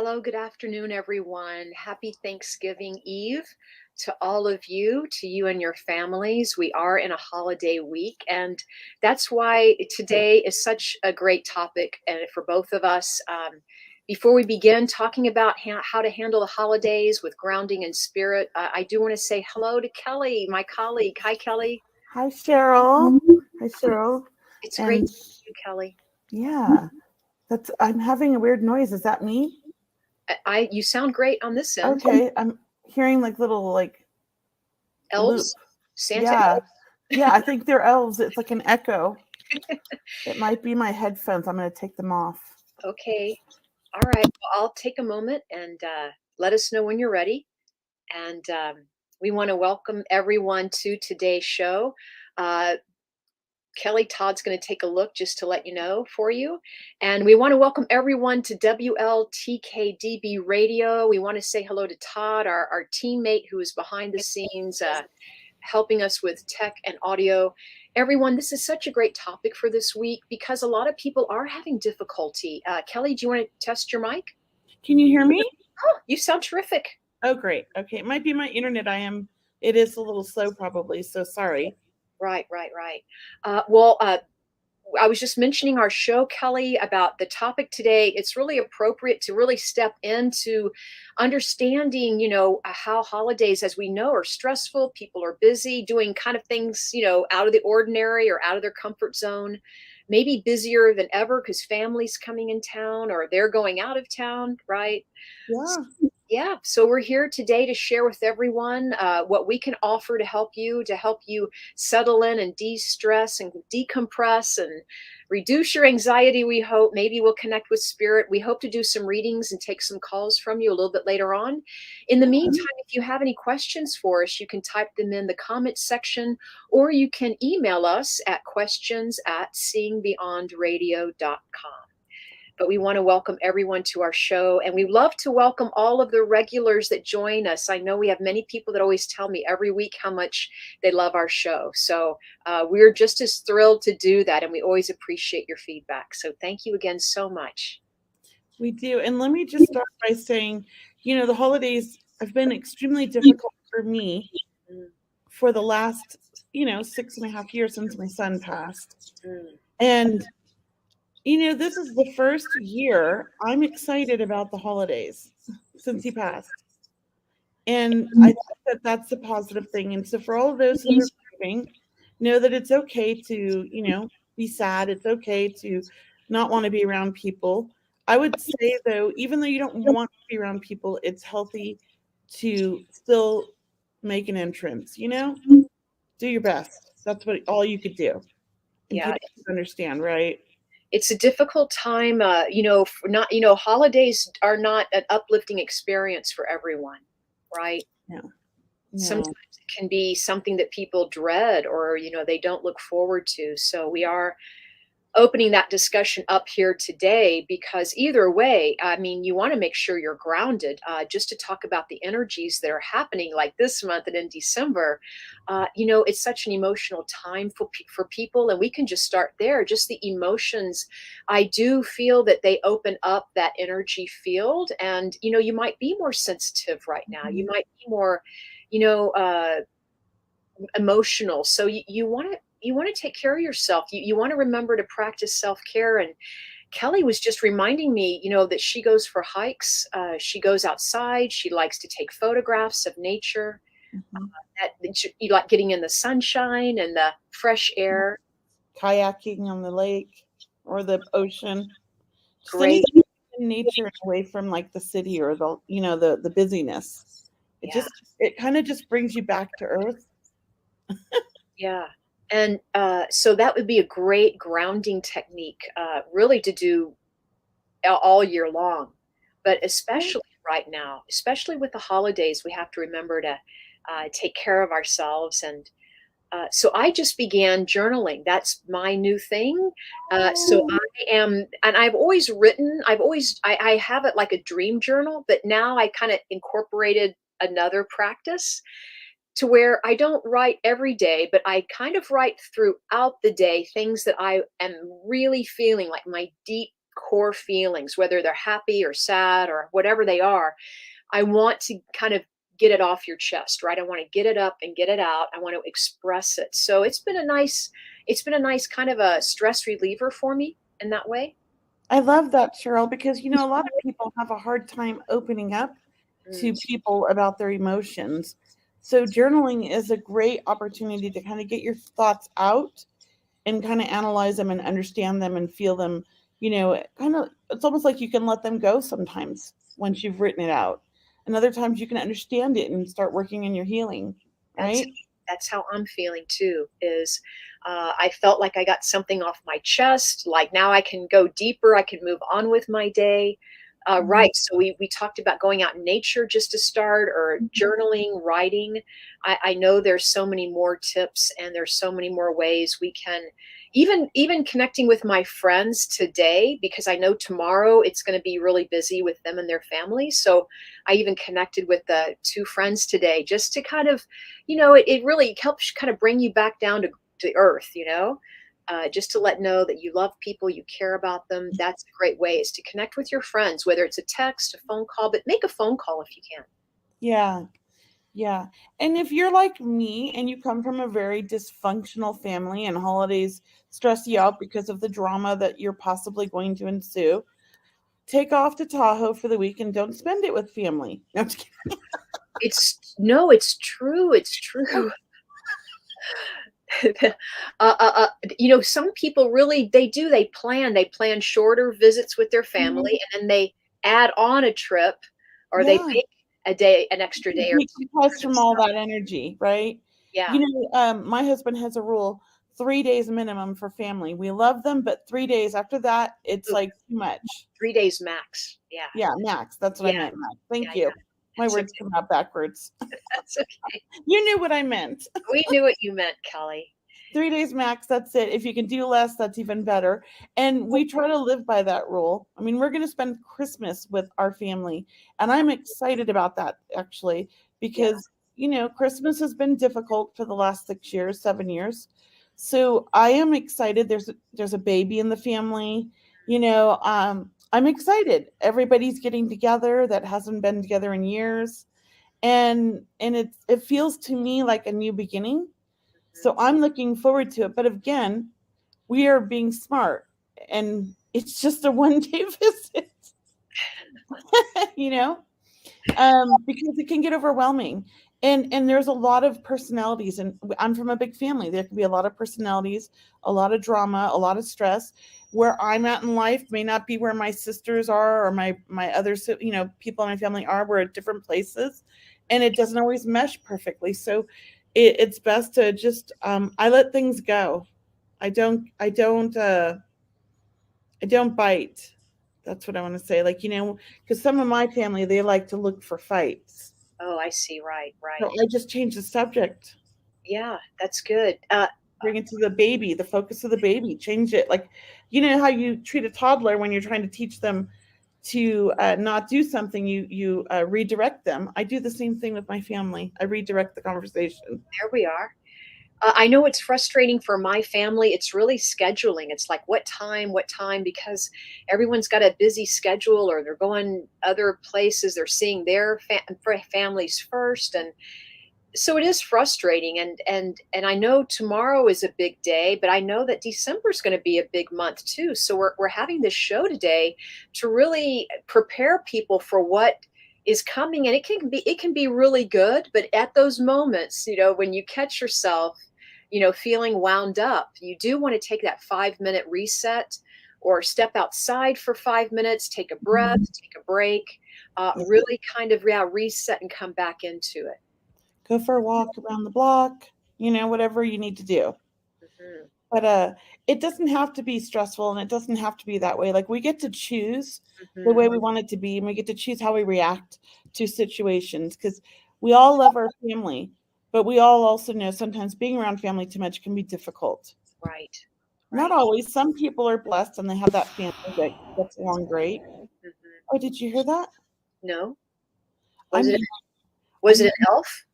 Hello, good afternoon, everyone. Happy Thanksgiving Eve to all of you, to you and your families. We are in a holiday week, and that's why today is such a great topic for both of us. Before we begin talking about how to handle the holidays with grounding and spirit, I do want to say hello to Kelley, my colleague. Hi, Kelley. Hi, Cheryl. Hi, Cheryl. It's great And to meet you, Kelley. yeah, I'm having a weird noise. Is that me? You sound great on this end. Okay, I'm hearing like little loop. Elves, Santa Yeah. elves. Yeah, I think they're elves. It's like an echo. It might be my headphones. I'm going to take them off. Okay. All right. Well, I'll take a moment and let us know when you're ready. And we want to welcome everyone to today's show. Uh, Kelley Todd's going to take a look just to let you know for you. And we want to welcome everyone to WLTKDB Radio. We want to say hello to Todd, our teammate who is behind the scenes helping us with tech and audio. Everyone, this is such a great topic for this week because a lot of people are having difficulty. Kelley, do you want to test your mic? Can you hear me? Oh, you sound terrific. Oh, great. Okay, it might be my internet. It is a little slow probably, so sorry. Right. Well, I was just mentioning our show, Kelley, about the topic today. It's really appropriate to really step into understanding, how holidays, as we know, are stressful. People are busy doing kind of things, out of the ordinary or out of their comfort zone, maybe busier than ever because family's coming in town or they're going out of town, right? Yeah. Yeah, so we're here today to share with everyone what we can offer to help you settle in and de-stress and decompress and reduce your anxiety. We hope maybe we'll connect with spirit. We hope to do some readings and take some calls from you a little bit later on. In the meantime, if you have any questions for us, you can type them in the comments section, or you can email us at questions@seeingbeyondradio.com. But we want to welcome everyone to our show. And we love to welcome all of the regulars that join us. I know we have many people that always tell me every week how much they love our show. So we're just as thrilled to do that. And we always appreciate your feedback. So thank you again so much. We do. And let me just start by saying, the holidays have been extremely difficult for me Mm, for the last, 6.5 years since my son passed. mm, And, this is the first year I'm excited about the holidays since he passed. And I think that that's a positive thing. And so for all of those who are grieving, know that it's okay to, be sad. It's okay to not want to be around people. I would say, though, even though you don't want to be around people, it's healthy to still make an entrance, do your best. That's what all you could do. And yeah, people understand, right? it's a difficult time. For not, holidays are not an uplifting experience for everyone, right? No, Sometimes no. it can be something that people dread or they don't look forward to. So we are opening that discussion up here today because either way, I mean, you want to make sure you're grounded. Just to talk about the energies that are happening like this month and in December, it's such an emotional time for people, and we can just start there. Just the emotions, I do feel that they open up that energy field, and you might be more sensitive right now. You might be more, you know, uh, emotional. So you want to take care of yourself. You want to remember to practice self-care. And Kelley was just reminding me, that she goes for hikes. She goes outside. She likes to take photographs of nature. Mhm. You like getting in the sunshine and the fresh air. Kayaking on the lake or the ocean, just Great. anything in nature and away from like the city or the busyness. It Yeah. just it kind of just brings you back to earth. Yeah. And so that would be a great grounding technique, really to do all year long, but especially right now, especially with the holidays, we have to remember to take care of ourselves. And so I just began journaling. That's my new thing. So I am, and I've always written. I have it like a dream journal, but now I kind of incorporated another practice to where I don't write every day, but I kind of write throughout the day things that I am really feeling like my deep core feelings, whether they're happy or sad or whatever they are. I want to kind of get it off your chest, right? I want to get it up and get it out. I want to express it. So it's been a nice kind of a stress reliever for me in that way. I love that, Cheryl, because a lot of people have a hard time opening up Mm, to people about their emotions. So journaling is a great opportunity to kind of get your thoughts out and kind of analyze them and understand them and feel them. Kind of, it's almost like you can let them go sometimes once you've written it out. And other times you can understand it and start working in your healing, that's right? that's how I'm feeling too. Is I felt like I got something off my chest. Like now I can go deeper. I can move on with my day. Mhm. Right. So we talked about going out in nature just to start, or journaling, writing. I know there's so many more tips, and there's so many more ways we can even connecting with my friends today, because I know tomorrow it's going to be really busy with them and their families. So I even connected with the two friends today just to kind of, it really helps kind of bring you back down to earth, just to let know that you love people, you care about them. That's a great way, is to connect with your friends, whether it's a text, a phone call, but make a phone call if you can. Yeah. Yeah. And if you're like me and you come from a very dysfunctional family and holidays stress you out because of the drama that you're possibly going to ensue, take off to Tahoe for the week and don't spend it with family. No, I'm just It's no, it's true. It's kidding. true. Some people really, they plan shorter visits with their Mhm. family, and then they add on a trip, or they Yeah. make an extra day or two Decompress for from all themselves. that energy, right? Yeah. My husband has a rule 3 days minimum for family. We love them, but 3 days after that, it's Ooh, like too much. 3 days max. Yeah. Yeah, max. That's what I Yeah. meant, Max. Yeah. Thank you. Yeah. My That's words okay. come out backwards. That's okay. You knew what I meant. We knew what you meant, Kelly. 3 days max. That's it. If you can do less, that's even better. And we try to live by that rule. I mean, we're going to spend Christmas with our family. And I'm excited about that, actually, Yeah. because, Christmas has been difficult for the last 6 years, 7 years. So I am excited. There's a baby in the family. I'm excited. Everybody's getting together that hasn't been together in years. And it feels to me like a new beginning, Mhm. so I'm looking forward to it. But again, we are being smart, and it's just a one-day visit, you know, because it can get overwhelming. And there's a lot of personalities, and I'm from a big family. There can be a lot of personalities, a lot of drama, a lot of stress. Where I'm at in life may not be where my sisters are, or my other people in my family are. We're at different places, and it doesn't always mesh perfectly. So it's best to just I let things go. I don't bite. That's what I want to say. Like, because some of my family, they like to look for fights. Oh, I see. Right. So Right. I just change the subject, Yeah, that's good. bring it to the baby, the focus of the baby, change it. Like, how you treat a toddler when you're trying to teach them to not do something, you redirect them. I do the same thing with my family. I redirect the conversation. There we are. I know it's frustrating for my family. It's really scheduling. It's like what time, because everyone's got a busy schedule, or they're going other places. They're seeing their families first, and so it is frustrating. And I know tomorrow is a big day, but I know that December is going to be a big month too. So we're having this show today to really prepare people for what is coming, and it can be really good. But at those moments, when you catch yourself, feeling wound up, you do want to take that 5 minute reset, or step outside for 5 minutes, take a breath, Mhm. take a break, Yeah. really kind of, yeah, reset and come back into it. Go for a walk around the block, whatever you need to do. Mhm, But it doesn't have to be stressful, and it doesn't have to be that way. Like, we get to choose the mhm. way we want it to be, and we get to choose how we react to situations, because we all love our family, but we all also know sometimes being around family too much can be difficult. Right, Not right. always. Some people are blessed and they have that family that gets along great. Mhm. Oh, did you hear that? No? Was I'm it hearing, was I'm it hearing an elf?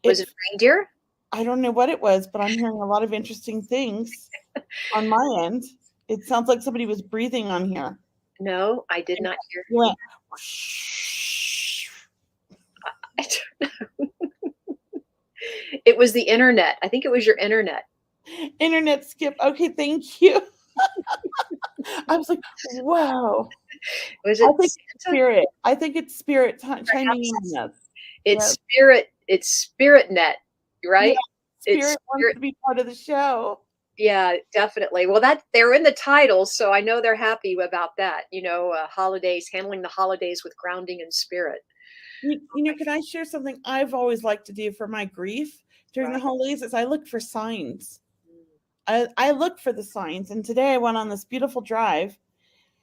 Was it it. a reindeer? I don't know what it was, but I'm hearing a lot of interesting things on my end. It sounds like somebody was breathing on here. No, I did And not hear. you went, It was the internet. I think it was your internet. internet skip. Okay, thank you. I was like, wow. Was I it think it's Santa? spirit. I think it's spirit chiming in Perhaps on us. it's Yes. spirit. It's spirit net, Yeah. right? It's Spirit wants spirit. to be part of the show. Yeah, definitely. Well, that they're in the title, so I know they're happy about that. Holidays, handling the holidays with grounding and spirit. Can I share something I've always liked to do for my grief during the Right. holidays is I look for signs. Mm. I look for the signs. And today I went on this beautiful drive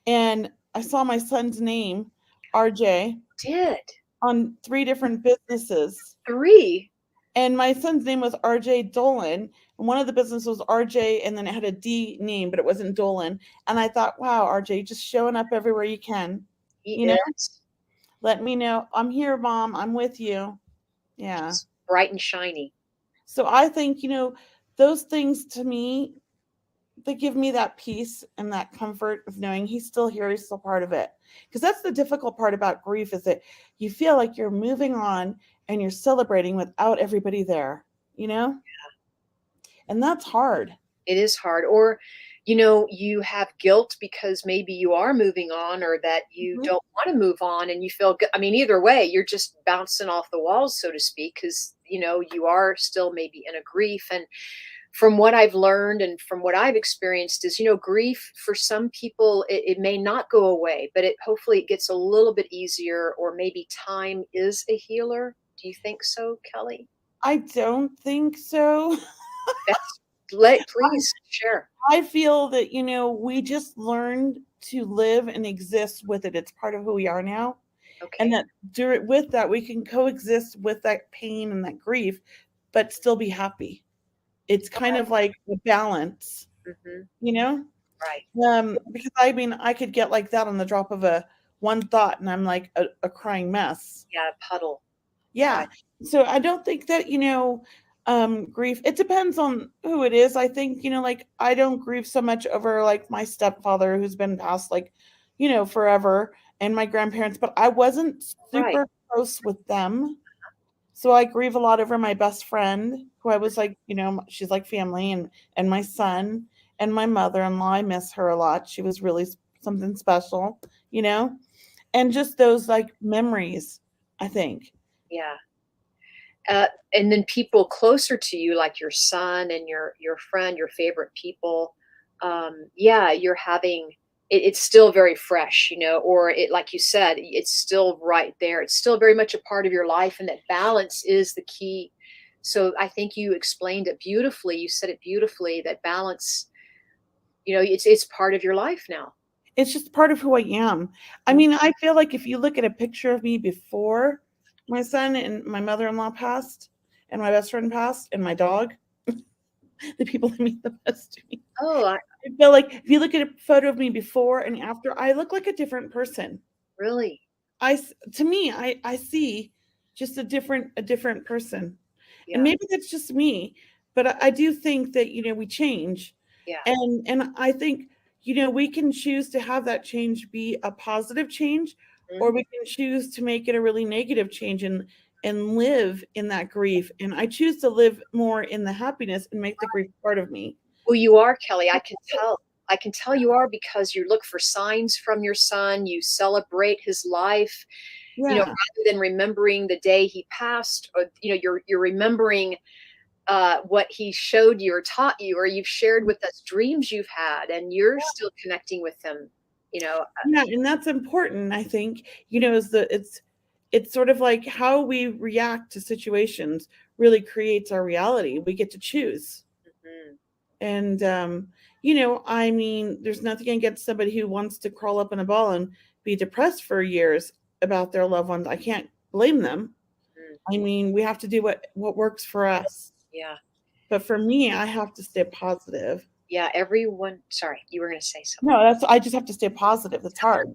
and I saw my son's name, RJ, Did on 3 different businesses. three? And my son's name was RJ Dolan. And one of the businesses was RJ, and then it had a D name, but it wasn't Dolan. And I thought, wow, RJ, just showing up everywhere you can. He You know, is. let me know. I'm here, Mom. I'm with you. Yeah. Just bright and shiny. So I think, those things to me, they give me that peace and that comfort of knowing he's still here, he's still part of it. Because that's the difficult part about grief is that you feel like you're moving on and you're celebrating without everybody there, you know? And that's hard. It is hard. Or, you have guilt because maybe you are moving on or that you Mhm. don't want to move on and you feel good. I mean, either way, you're just bouncing off the walls, so to speak, because, you are still maybe in a grief. And from what I've learned and from what I've experienced is, grief for some people, it may not go away, but hopefully it gets a little bit easier, or maybe time is a healer. Do you think so, Kelly? I don't think so. That's please share. I feel that, we just learned to live and exist with it. It's part of who we are now. And Okay. that with that, we can coexist with that pain and that grief, but still be happy. It's kind of like a balance, Hmm. you know? Right. Because I mean, I could get like that on the drop of a one thought and I'm like a crying mess. Yeah, puddle. Yeah. Right. So I don't think that, grief, it depends on who it is. I think, like I don't grieve so much over like my stepfather who's been passed like, forever and my grandparents, but I wasn't Right. super close with them. So I grieve a lot over my best friend who I was like, she's like family and my son and my mother-in-law. I miss her a lot. She was really something special, you know? And just those like memories, I think. Yeah. And then people closer to you, like your son and your friend, your favorite people, yeah, you're having it's still very fresh, or it, like you said, it's still right there. It's still very much a part of your life, and that balance is the key. So I think you explained it beautifully. You said it beautifully. That balance, it's part of your life now. It's just part of who I am. I Mm. mean, I feel like if you look at a picture of me before my son and my mother-in-law passed and my best friend passed and my dog, the people that mean the best to me. Oh, I feel like if you look at a photo of me before and after, I look like a different person. really? To me, I see just a different person. And Yeah, maybe that's just me, but I do think that, we change. yeah. And I think, we can choose to have that change be a positive change, or Mhm. we can choose to make it a really negative change and live in that grief. And I choose to live more in the happiness and make the grief part of me. Well, you are, Kelly. I can tell. I can tell you are, because you look for signs from your son. You celebrate his life, Yeah. rather than remembering the day he passed, or, you're remembering what he showed you or taught you, or you've shared with us dreams you've had, and you're still connecting with him. You know, Yeah, and that's important, I think, is it's sort of like how we react to situations really creates our reality. We get to choose. mhm. And I mean, there's nothing against somebody who wants to crawl up in a ball and be depressed for years about their loved ones. I can't blame them. Mm. I mean, we have to do what works for us. Yeah, But for me, I have to stay positive. yeah. Everyone. Sorry, you were going to say something. No, I just have to stay positive. It's hard.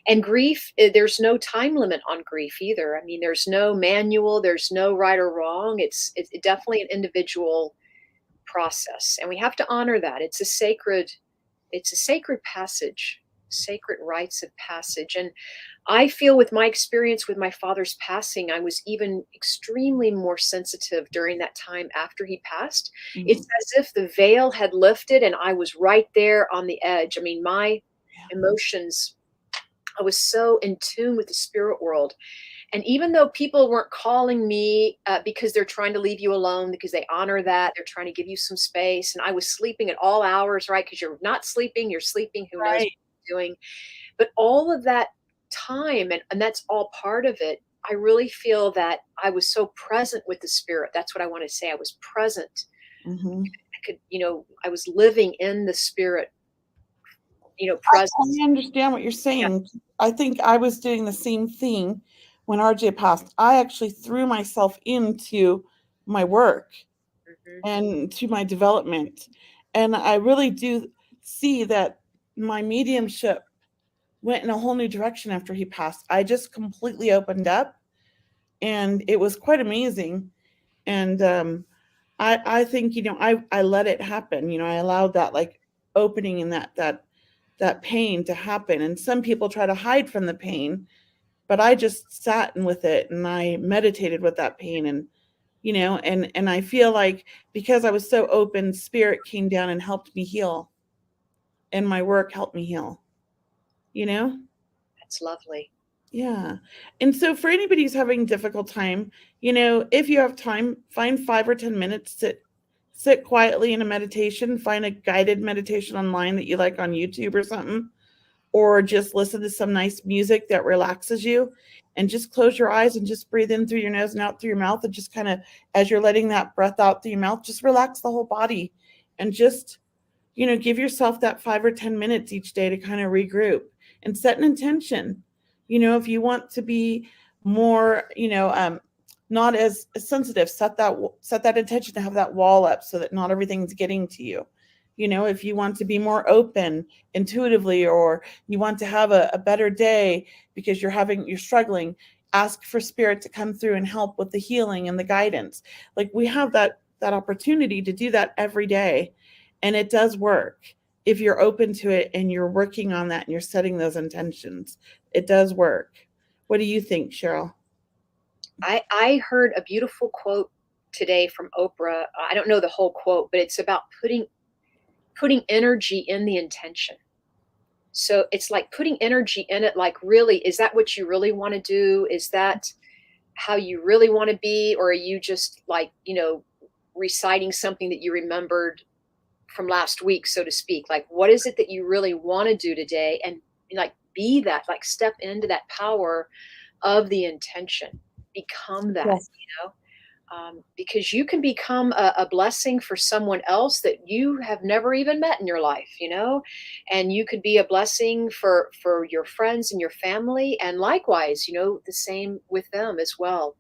And grief, there's no time limit on grief either. I mean, there's no manual, there's no right or wrong. It's definitely an individual process, and we have to honor that. It's a sacred passage. sacred rites of passage. And I feel with my experience with my father's passing, I was even extremely more sensitive during that time after he passed. It's Mhm. as if the veil had lifted and I was right there on the edge. I mean, my emotions, I was so in tune with the spirit world. And even though people weren't calling me because they're trying to leave you alone, because they honor that, they're trying to give you some space. And I was sleeping at all hours, right? Because you're not sleeping, you're sleeping, who knows Right. what you're doing. But all of that time, and that's all part of it, I really feel that I was so present with the spirit. That's what I want to say. I was present. Mhm. I could, I was living in the spirit, presence. I understand what you're Yeah. saying. I think I was doing the same thing when RJ passed. I actually threw myself into my work Hmm. and to my development. And I really do see that my mediumship went in a whole new direction after he passed. I just completely opened up and it was quite amazing. And I think, I let it happen. I allowed that like opening and that pain to happen. And some people try to hide from the pain, but I just sat in with it and I meditated with that pain. And I feel like because I was so open, spirit came down and helped me heal, and my work helped me heal, you know? That's lovely. Yeah. And so for anybody who's having a difficult time, if you have time, find 5 or 10 minutes, sit quietly in a meditation, find a guided meditation online that you like on YouTube or something, or just listen to some nice music that relaxes you, and just close your eyes and just breathe in through your nose and out through your mouth, and just kind of, as you're letting that breath out through your mouth, just relax the whole body, and just give yourself that 5 or 10 minutes each day to kind of regroup and set an intention. If you want to be more, not as sensitive, set that intention to have that wall up so that not everything's getting to you. If you want to be more open intuitively, or you want to have a better day because you're struggling, ask for spirit to come through and help with the healing and the guidance. Like, we have that opportunity to do that every day, and it does work if you're open to it and you're working on that and you're setting those intentions. It does work. What do you think, Cheryl? I heard a beautiful quote today from Oprah. I don't know the whole quote, but it's about putting energy in the intention. So it's like putting energy in it, like, really, is that what you really want to do? Is that how you really want to be? Or are you just like, reciting something that you remembered from last week, so to speak? Like, what is it that you really want to do today? And like, be that, like, step into that power of the intention, become that, Yes. because you can become a blessing for someone else that you have never even met in your life, and you could be a blessing for your friends and your family, and likewise, the same with them as well.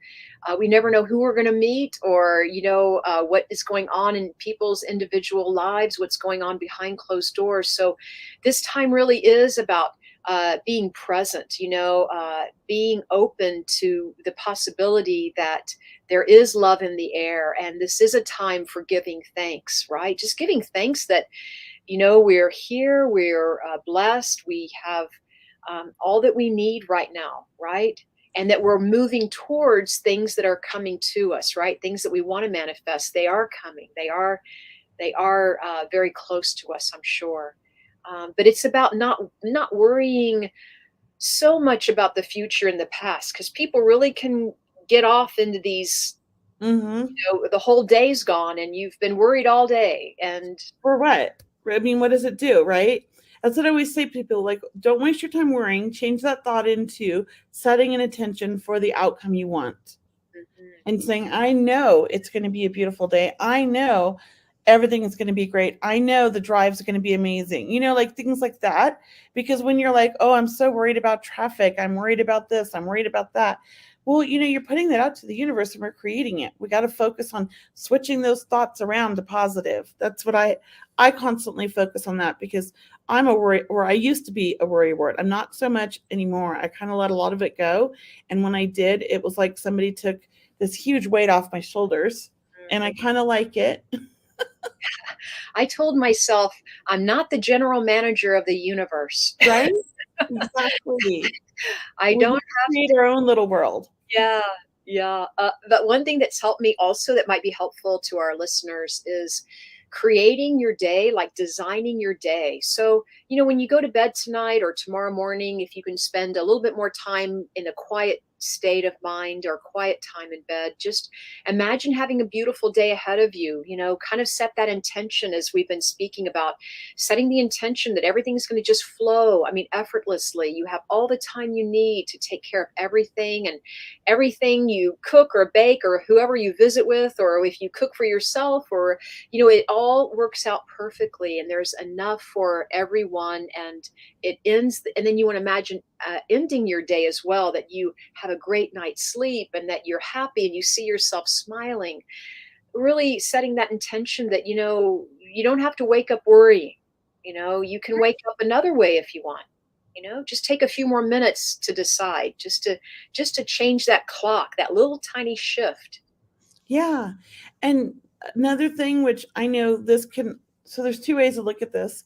We never know who we're going to meet, or what is going on in people's individual lives, what's going on behind closed doors. So this time really is about being present, being open to the possibility that there is love in the air, and this is a time for giving thanks, right? Just giving thanks that we're here, we're blessed, we have all that we need right now, right? And that we're moving towards things that are coming to us, right? Things that we want to manifest, they are coming, they are very close to us, I'm sure. But it's about not worrying so much about the future and the past, because people really can get off into these, Mm-hmm. the whole day's gone and you've been worried all day. And For what? I mean, what does it do, right? That's what I always say to people, like, don't waste your time worrying. Change that thought into setting an intention for the outcome you want, mhm, and saying, I know it's going to be a beautiful day. I know everything is going to be great. I know the drives are going to be amazing. Like things like that. Because when you're like, oh, I'm so worried about traffic, I'm worried about this, I'm worried about that. Well, you're putting that out to the universe and we're creating it. We got to focus on switching those thoughts around to positive. That's what I constantly focus on that, because I'm a worry, or I used to be a worry wart. I'm not so much anymore. I kind of let a lot of it go. And when I did, it was like somebody took this huge weight off my shoulders, and I mhm. kind of like it. I told myself I'm not the general manager of the universe. Right? Exactly. I We don't get to create our own little world. Yeah, yeah. But one thing that's helped me also that might be helpful to our listeners is creating your day, like designing your day. So, when you go to bed tonight or tomorrow morning, if you can spend a little bit more time in a quiet state of mind or quiet time in bed, just imagine having a beautiful day ahead of you, kind of set that intention as we've been speaking about, setting the intention that everything's going to just flow. I mean, effortlessly. You have all the time you need to take care of everything, and everything you cook or bake or whoever you visit with, or if you cook for yourself, or it all works out perfectly, and there's enough for everyone, and it ends. And then you want to imagine ending your day as well, that you have a great night's sleep and that you're happy and you see yourself smiling, really setting that intention that you don't have to wake up worrying. You can wake up another way if you want. Just take a few more minutes to decide, just to change that clock, that little tiny shift. Yeah. And another thing, which I know this can, so there's two ways to look at this.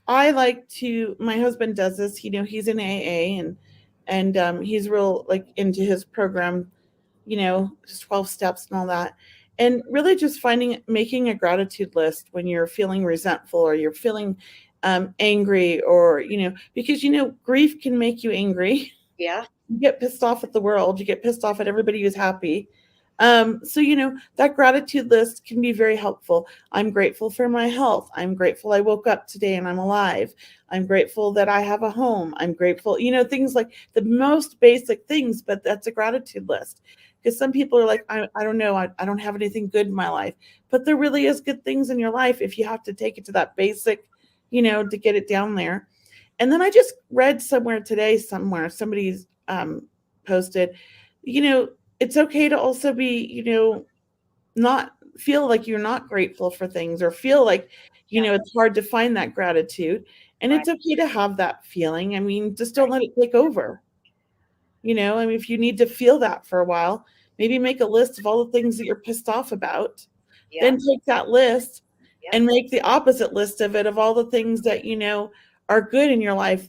I like to, my husband does this, he's in AA, and he's real like into his program, his 12 steps and all that. And really just making a gratitude list when you're feeling resentful or you're feeling angry, or, because, grief can make you angry. Yeah. You get pissed off at the world, you get pissed off at everybody who's happy. So that gratitude list can be very helpful. I'm grateful for my health. I'm grateful I woke up today and I'm alive. I'm grateful that I have a home. I'm grateful, things like the most basic things, but that's a gratitude list. Because some people are like, I don't know, I don't have anything good in my life. But there really is good things in your life if you have to take it to that basic, to get it down there. And then I just read somewhere somebody's posted, it's okay to also be, not feel like you're not grateful for things, or feel like, Yeah. it's hard to find that gratitude. And Right. it's okay to have that feeling. I mean, just don't let it take over. I mean, if you need to feel that for a while, maybe make a list of all the things that you're pissed off about. Yeah. Then take that list Yeah. and make the opposite list of it, of all the things that, are good in your life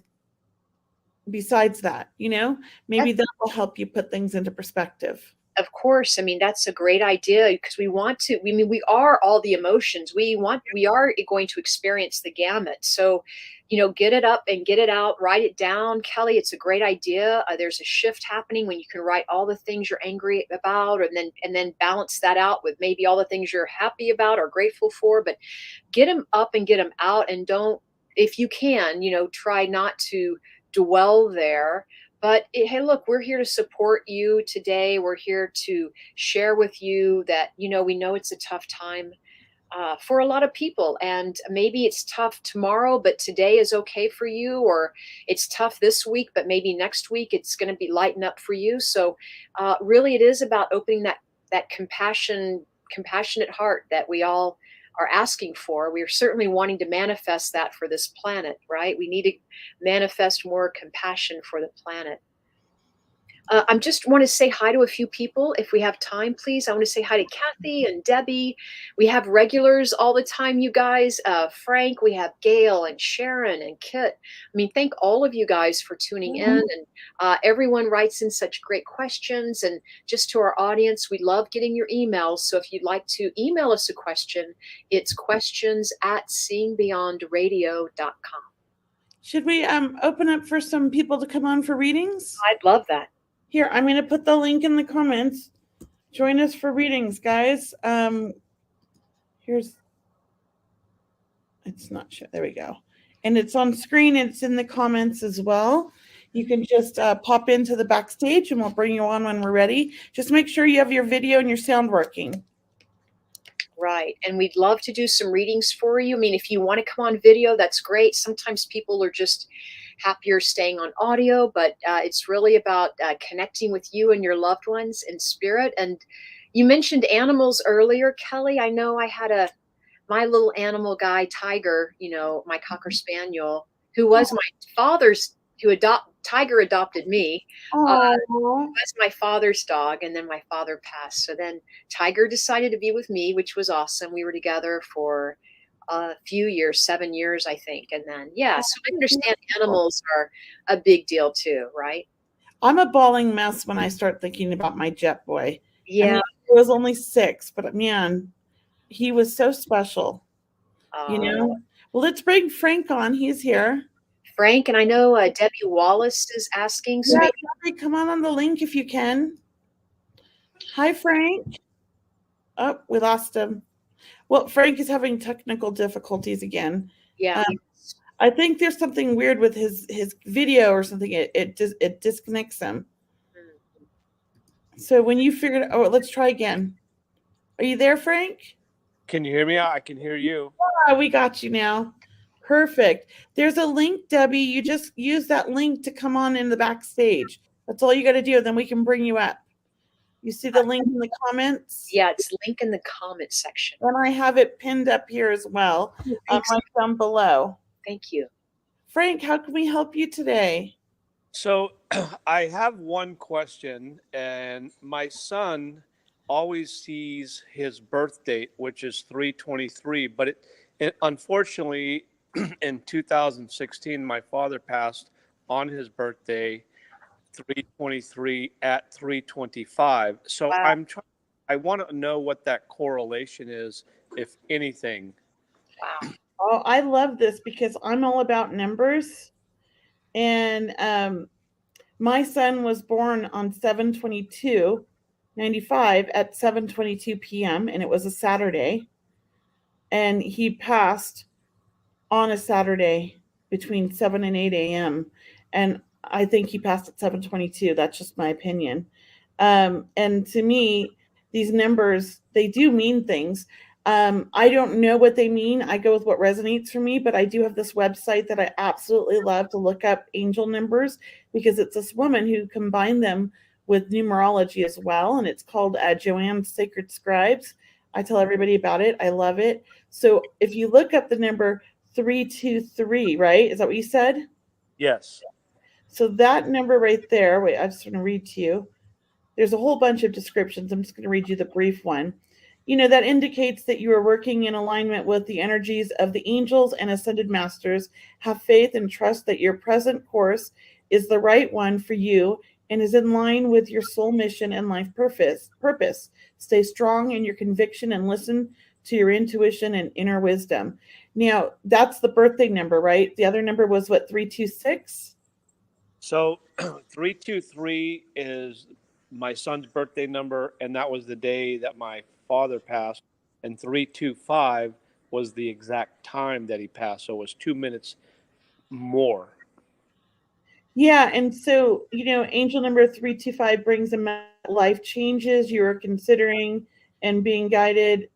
besides that. Maybe that will help you put things into perspective. Of course. I mean, that's a great idea, because we are all the emotions. We are going to experience the gamut. So, get it up and get it out, write it down. Kelley, it's a great idea. There's a shift happening when you can write all the things you're angry about, and then balance that out with maybe all the things you're happy about or grateful for. But get them up and get them out, and don't, if you can, try not to dwell there. But hey, look, we're here to support you today. We're here to share with you that we know it's a tough time for a lot of people, and maybe it's tough tomorrow, but today is okay for you, or it's tough this week, but maybe next week it's going to be lighten up for you. So really, it is about opening that compassionate heart that we all are asking for. We are certainly wanting to manifest that for this planet, right? We need to manifest more compassion for the planet. I just want to say hi to a few people if we have time, please. I want to say hi to Kathy and Debbie. We have regulars all the time, you guys. Frank, we have Gail and Sharon and Kit. I mean, thank all of you guys for tuning in. And everyone writes in such great questions. And just to our audience, we love getting your emails. So if you'd like to email us a question, it's questions@seeingbeyondradio.com. Should we open up for some people to come on for readings? I'd love that. Here, I'm going to put the link in the comments. Join us for readings, guys. It's not sure. There we go. And it's on screen. It's in the comments as well. You can just pop into the backstage and we'll bring you on when we're ready. Just make sure you have your video and your sound working. Right. And we'd love to do some readings for you. I mean, if you want to come on video, that's great. Sometimes people are just happier staying on audio, but it's really about connecting with you and your loved ones in spirit. And you mentioned animals earlier, Kelley. I know I had my little animal guy, Tiger, my Cocker Spaniel, who was my father's, Tiger adopted me. Was my father's dog, and then my father passed. So then Tiger decided to be with me, which was awesome. We were together for a few years, 7 years, I think. And then, yeah, so I understand animals are a big deal too, right? I'm a bawling mess when I start thinking about my jet boy. I Yeah. mean, he was only 6, but man, he was so special, you Uh, know? Well, let's bring Frank on. He's here. Frank, and I know Debbie Wallace is asking, so Yeah, maybe. Debbie, come on the link if you can. Hi, Frank. Oh, we lost him. Well, Frank is having technical difficulties again. Yeah. Um, I think there's something weird with his video or something. It disconnects him. Mm. So when you figured, oh, let's try again. Are you there, Frank? Can you hear me? I can hear you. Ah, we got you now. Perfect. There's a link, Debbie. You just use that link to come on in the backstage. That's all you got to do. Then we can bring you up. You see the link in the comments? Yeah, it's link in the comment section. And I have it pinned up here as well, Thanks. right down below. Thank you. Frank, how can we help you today? So I have one question, and my son always sees his birth date, which is 3/23, but unfortunately in 2016 my father passed on his birthday 3/23 at 3/25. So Wow. I want to know what that correlation is, if anything. Wow. Oh, I love this because I'm all about numbers. And my son was born on 7/22/95 at 7:22 p.m. and it was a Saturday. And he passed on a Saturday between 7 and 8 a.m. And I think he passed at 7:22. That's just my opinion. And to me, these numbers, they do mean things. I don't know what they mean. I go with what resonates for me, but I do have this website that I absolutely love to look up angel numbers because it's this woman who combined them with numerology as well. And it's called Joanne's Sacred Scribes. I tell everybody about it. I love it. So if you look up the number 323, right? Is that what you said? Yes. So that number right there, wait, I just want to read to you. There's a whole bunch of descriptions. I'm just going to read you the brief one. That indicates that you are working in alignment with the energies of the angels and ascended masters. Have faith and trust that your present course is the right one for you and is in line with your soul mission and life purpose. Stay strong in your conviction and listen to your intuition and inner wisdom. Now, that's the birthday number, right? The other number was what, 326? So 3/23 is my son's birthday number, and that was the day that my father passed. And 3/25 was the exact time that he passed. So it was 2 minutes more. Yeah, and so, angel number 325 brings about life changes you are considering and being guided.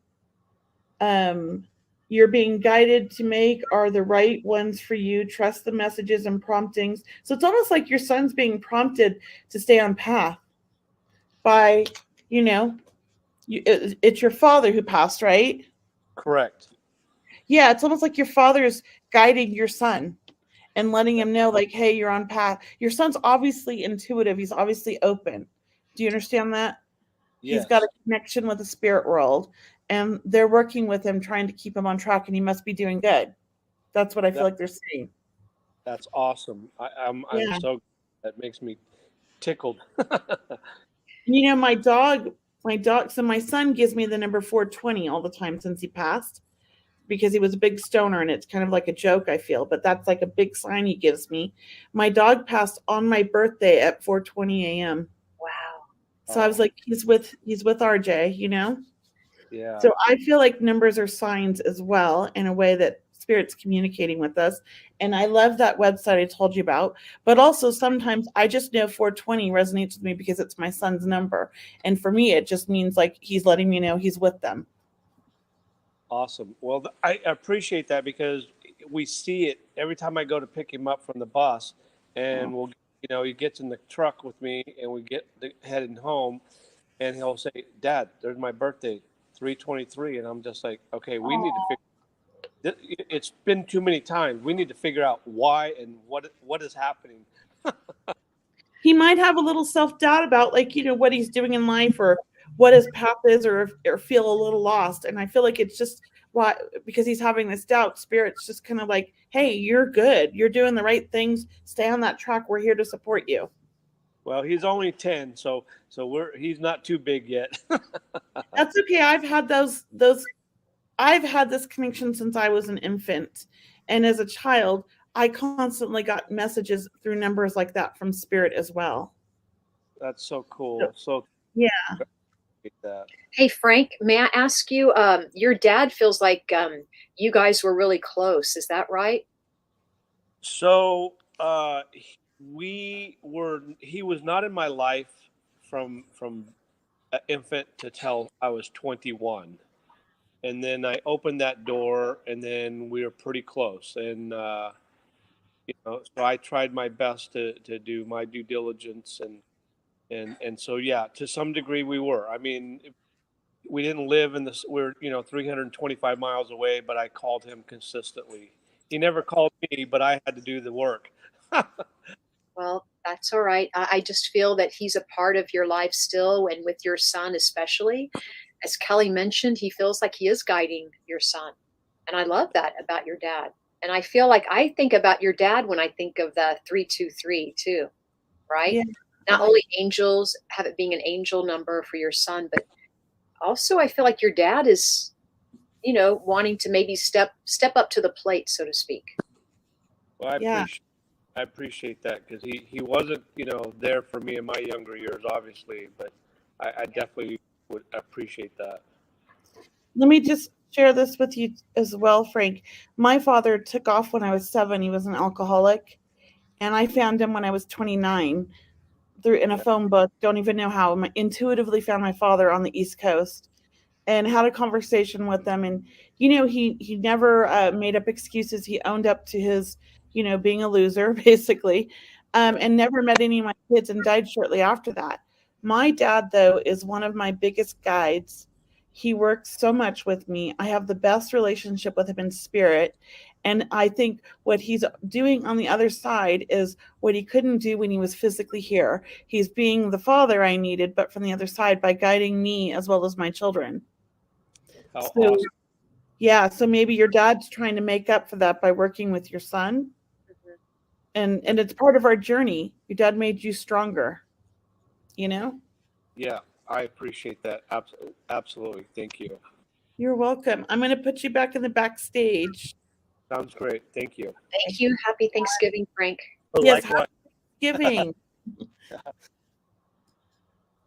You're being guided to make are the right ones for you. Trust the messages and promptings. So it's almost like your son's being prompted to stay on path by, it's your father who passed, right? Correct. Yeah, it's almost like your father's guiding your son and letting him know, like, hey, you're on path. Your son's obviously intuitive. He's obviously open. Do you understand that? He's got a Yes. connection with the spirit world, and they're working with him, trying to keep him on track, and he must be doing good. That's what I feel like they're saying. That's awesome. I'm Yeah. so, that makes me tickled. My dog, so my son gives me the number 420 all the time since he passed because he was a big stoner, and it's kind of like a joke, I feel, but that's like a big sign he gives me. My dog passed on my birthday at 4:20 a.m. Wow. So I was like, he's with RJ, Yeah. So I feel like numbers are signs as well, in a way that spirit's communicating with us. And I love that website I told you about. But also sometimes I just know 420 resonates with me because it's my son's number. And for me, it just means like he's letting me know he's with them. Awesome. Well, I appreciate that because we see it every time I go to pick him up from the bus, and he gets in the truck with me, and we get heading home, and he'll say, "Dad, there's my birthday, 3/23," and I'm just like, "Okay, we need to figure. It's been too many times. We need to figure out why and what is happening." He might have a little self-doubt about what he's doing in life or what his path is, or feel a little lost. And I feel like it's just why, because he's having this doubt, Spirit's just kind of like, hey, you're good. You're doing the right things. Stay on that track. We're here to support you. Well, he's only 10, so he's not too big yet. That's okay. I've had this connection since I was an infant. And as a child, I constantly got messages through numbers like that from Spirit as well. That's so cool. So yeah. That. Hey, Frank, may I ask you, your dad feels like you guys were really close. Is that right? So he was not in my life from infant to till I was 21. And then I opened that door, and then we were pretty close. And, so I tried my best to do my due diligence. And so, yeah, to some degree we were. I mean, we didn't live in this, we're, 325 miles away, but I called him consistently. He never called me, but I had to do the work. Well, that's all right. I just feel that he's a part of your life still, and with your son especially. As Kelley mentioned, he feels like he is guiding your son. And I love that about your dad. And I feel like I think about your dad when I think of the 323 too, right? Yeah. Not only angels, have it being an angel number for your son, but also I feel like your dad is, wanting to maybe step up to the plate, so to speak. Well, I appreciate that, because he wasn't, there for me in my younger years, obviously, but I definitely would appreciate that. Let me just share this with you as well, Frank. My father took off when I was 7. He was an alcoholic, and I found him when I was 29 in a phone book. Don't even know how. I intuitively found my father on the East Coast and had a conversation with him. And, he never made up excuses. He owned up to his, being a loser, basically, and never met any of my kids and died shortly after that. My dad, though, is one of my biggest guides. He works so much with me. I have the best relationship with him in spirit. And I think what he's doing on the other side is what he couldn't do when he was physically here. He's being the father I needed, but from the other side, by guiding me as well as my children. How So, awesome. yeah, so maybe your dad's trying to make up for that by working with your son. Mm-hmm. And it's part of our journey. Your dad made you stronger, Yeah, I appreciate that. Absolutely. Thank you. You're welcome. I'm going to put you back in the backstage. Sounds great. Thank you. Thank you. Happy Thanksgiving, Frank. Yes, happy Thanksgiving.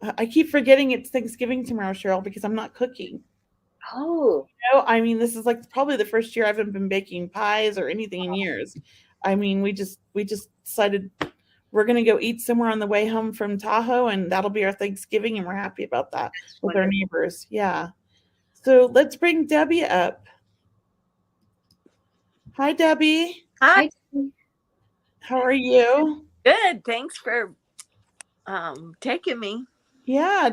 I keep forgetting it's Thanksgiving tomorrow, Cheryl, because I'm not cooking. Oh. This is like probably the first year I haven't been baking pies or anything in years. We just decided we're going to go eat somewhere on the way home from Tahoe, and that'll be our Thanksgiving, and we're happy about that with our neighbors. Yeah. So let's bring Debbie up. Hi, Debbie. Hi. How are you? Good. Thanks for taking me. Yeah.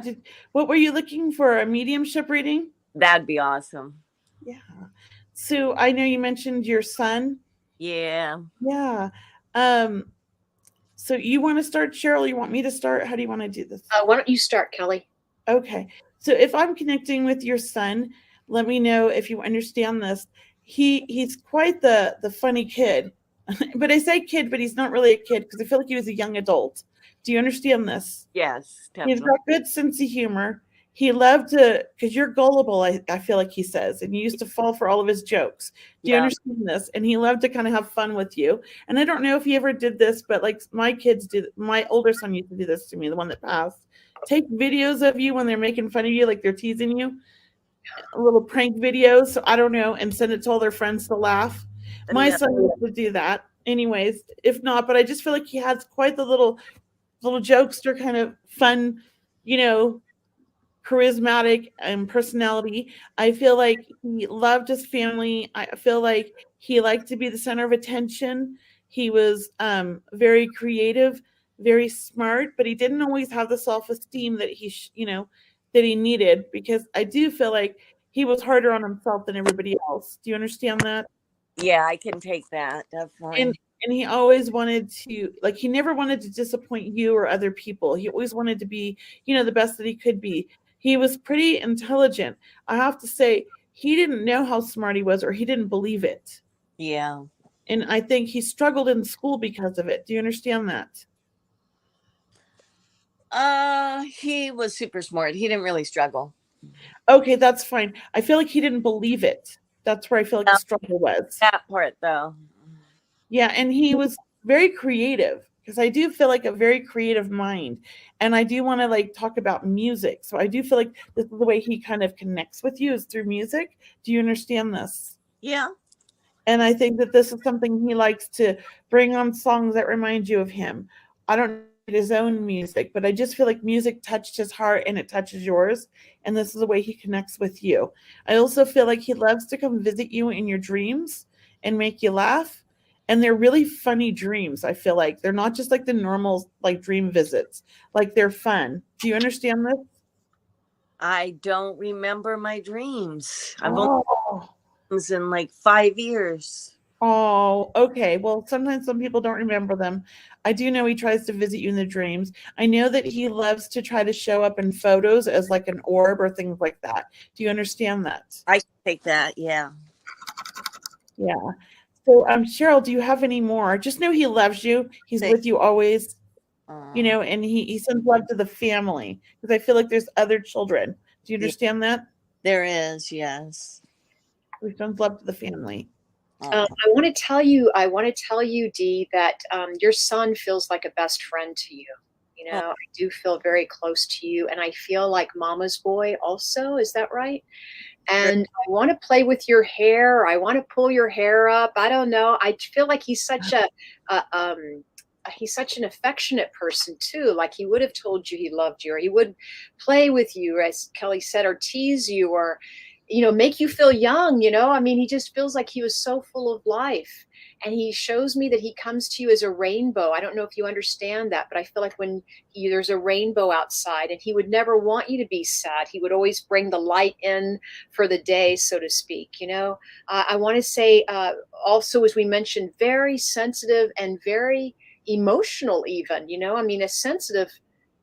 What were you looking for? A mediumship reading? That'd be awesome. Yeah. So I know you mentioned your son. Yeah. Yeah. So you want to start, Cheryl? You want me to start? How do you want to do this? Why don't you start, Kelley? Okay. So if I'm connecting with your son, let me know if you understand this. He's quite the funny kid. But I say kid, but he's not really a kid, because I feel like he was a young adult. Do you understand this? Yes, definitely. He's got good sense of humor. He loved to, because you're gullible, I feel like he says, and you used to fall for all of his jokes. Do you understand this? And he loved to kind of have fun with you. And I don't know if he ever did this, but like my kids do, my older son used to do this to me, the one that passed. Take videos of you when they're making fun of you, like they're teasing you, little prank videos. So I don't know, and send it to all their friends to laugh. My son used to do that. Anyways, if not, but I just feel like he has quite the little jokester kind of fun, charismatic and personality. I feel like he loved his family. I feel like he liked to be the center of attention. He was very creative, very smart, but he didn't always have the self-esteem that that he needed, because I do feel like he was harder on himself than everybody else. Do you understand that? Yeah, I can take that, definitely. And he always wanted to, he never wanted to disappoint you or other people. He always wanted to be, the best that he could be. He was pretty intelligent. I have to say, he didn't know how smart he was, or he didn't believe it. Yeah. And I think he struggled in school because of it. Do you understand that? He was super smart. He didn't really struggle. Okay, that's fine. I feel like he didn't believe it. That's where I feel like the struggle was. That part, though. Yeah, and he was very creative, because I do feel like a very creative mind. And I do want to like talk about music. So I do feel like this is the way he kind of connects with you, is through music. Do you understand this? Yeah. And I think that this is something he likes to bring on, songs that remind you of him. I don't know his own music, but I just feel like music touched his heart and it touches yours. And this is the way he connects with you. I also feel like he loves to come visit you in your dreams and make you laugh. And they're really funny dreams. I feel like they're not just like the normal like dream visits, like they're fun. Do you understand this? I don't remember my dreams. I've only Oh. dreams in like 5 years. Oh, okay. Well, sometimes some people don't remember them. I do know he tries to visit you in the dreams. I know that he loves to try to show up in photos as like an orb or things like that. Do you understand that? I can take that. Yeah. Yeah. So, Cheryl, do you have any more? Just know he loves you. He's with you always, and he sends love to the family, because I feel like there's other children. Do you understand that? There is, yes. He sends love to the family. I want to tell you, Dee, that your son feels like a best friend to you. You know, I do feel very close to you, and I feel like mama's boy also. Is that right? And I want to play with your hair. I want to pull your hair up. I don't know. I feel like he's such he's such an affectionate person too. Like he would have told you he loved you, or he would play with you, as Kelley said, or tease you, or make you feel young. I mean, he just feels like he was so full of life. And he shows me that he comes to you as a rainbow. I don't know if you understand that, but I feel like when there's a rainbow outside, and he would never want you to be sad. He would always bring the light in for the day, so to speak. I want to say also, as we mentioned, very sensitive and very emotional even. I mean, a sensitive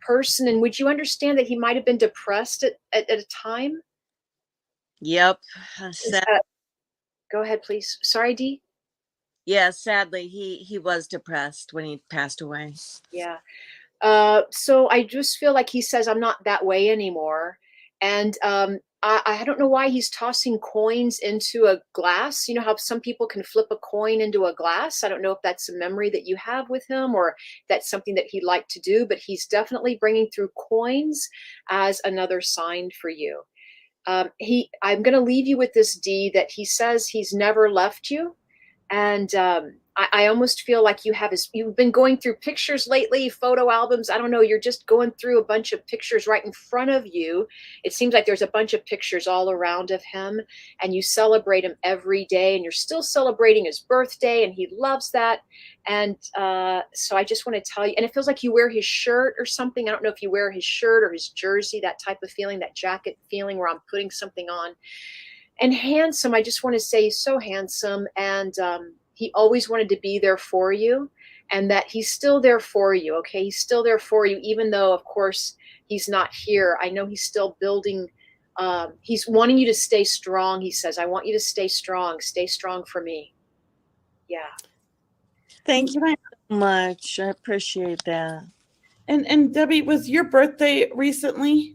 person. And would you understand that he might have been depressed at a time? Yep. Go ahead, please. Sorry, Dee. Yeah, sadly, he was depressed when he passed away. Yeah. So I just feel like he says, I'm not that way anymore. And I don't know why he's tossing coins into a glass. You know how some people can flip a coin into a glass? I don't know if that's a memory that you have with him, or that's something that he'd like to do, but he's definitely bringing through coins as another sign for you. I'm going to leave you with this, Dee, that he says he's never left you. And I almost feel like you've been going through pictures lately, photo albums. I don't know. You're just going through a bunch of pictures right in front of you. It seems like there's a bunch of pictures all around of him, and you celebrate him every day, and you're still celebrating his birthday, and he loves that. And so I just want to tell you, and it feels like you wear his shirt or something. I don't know if you wear his shirt or his jersey, that type of feeling, that jacket feeling where I'm putting something on. And handsome, I just want to say he's so handsome, and he always wanted to be there for you, and that he's still there for you. Okay, he's still there for you, even though, of course, he's not here. I know he's still building. He's wanting you to stay strong. He says, "I want you to stay strong. Stay strong for me." Yeah. Thank you so much. I appreciate that. And Debbie, was your birthday recently?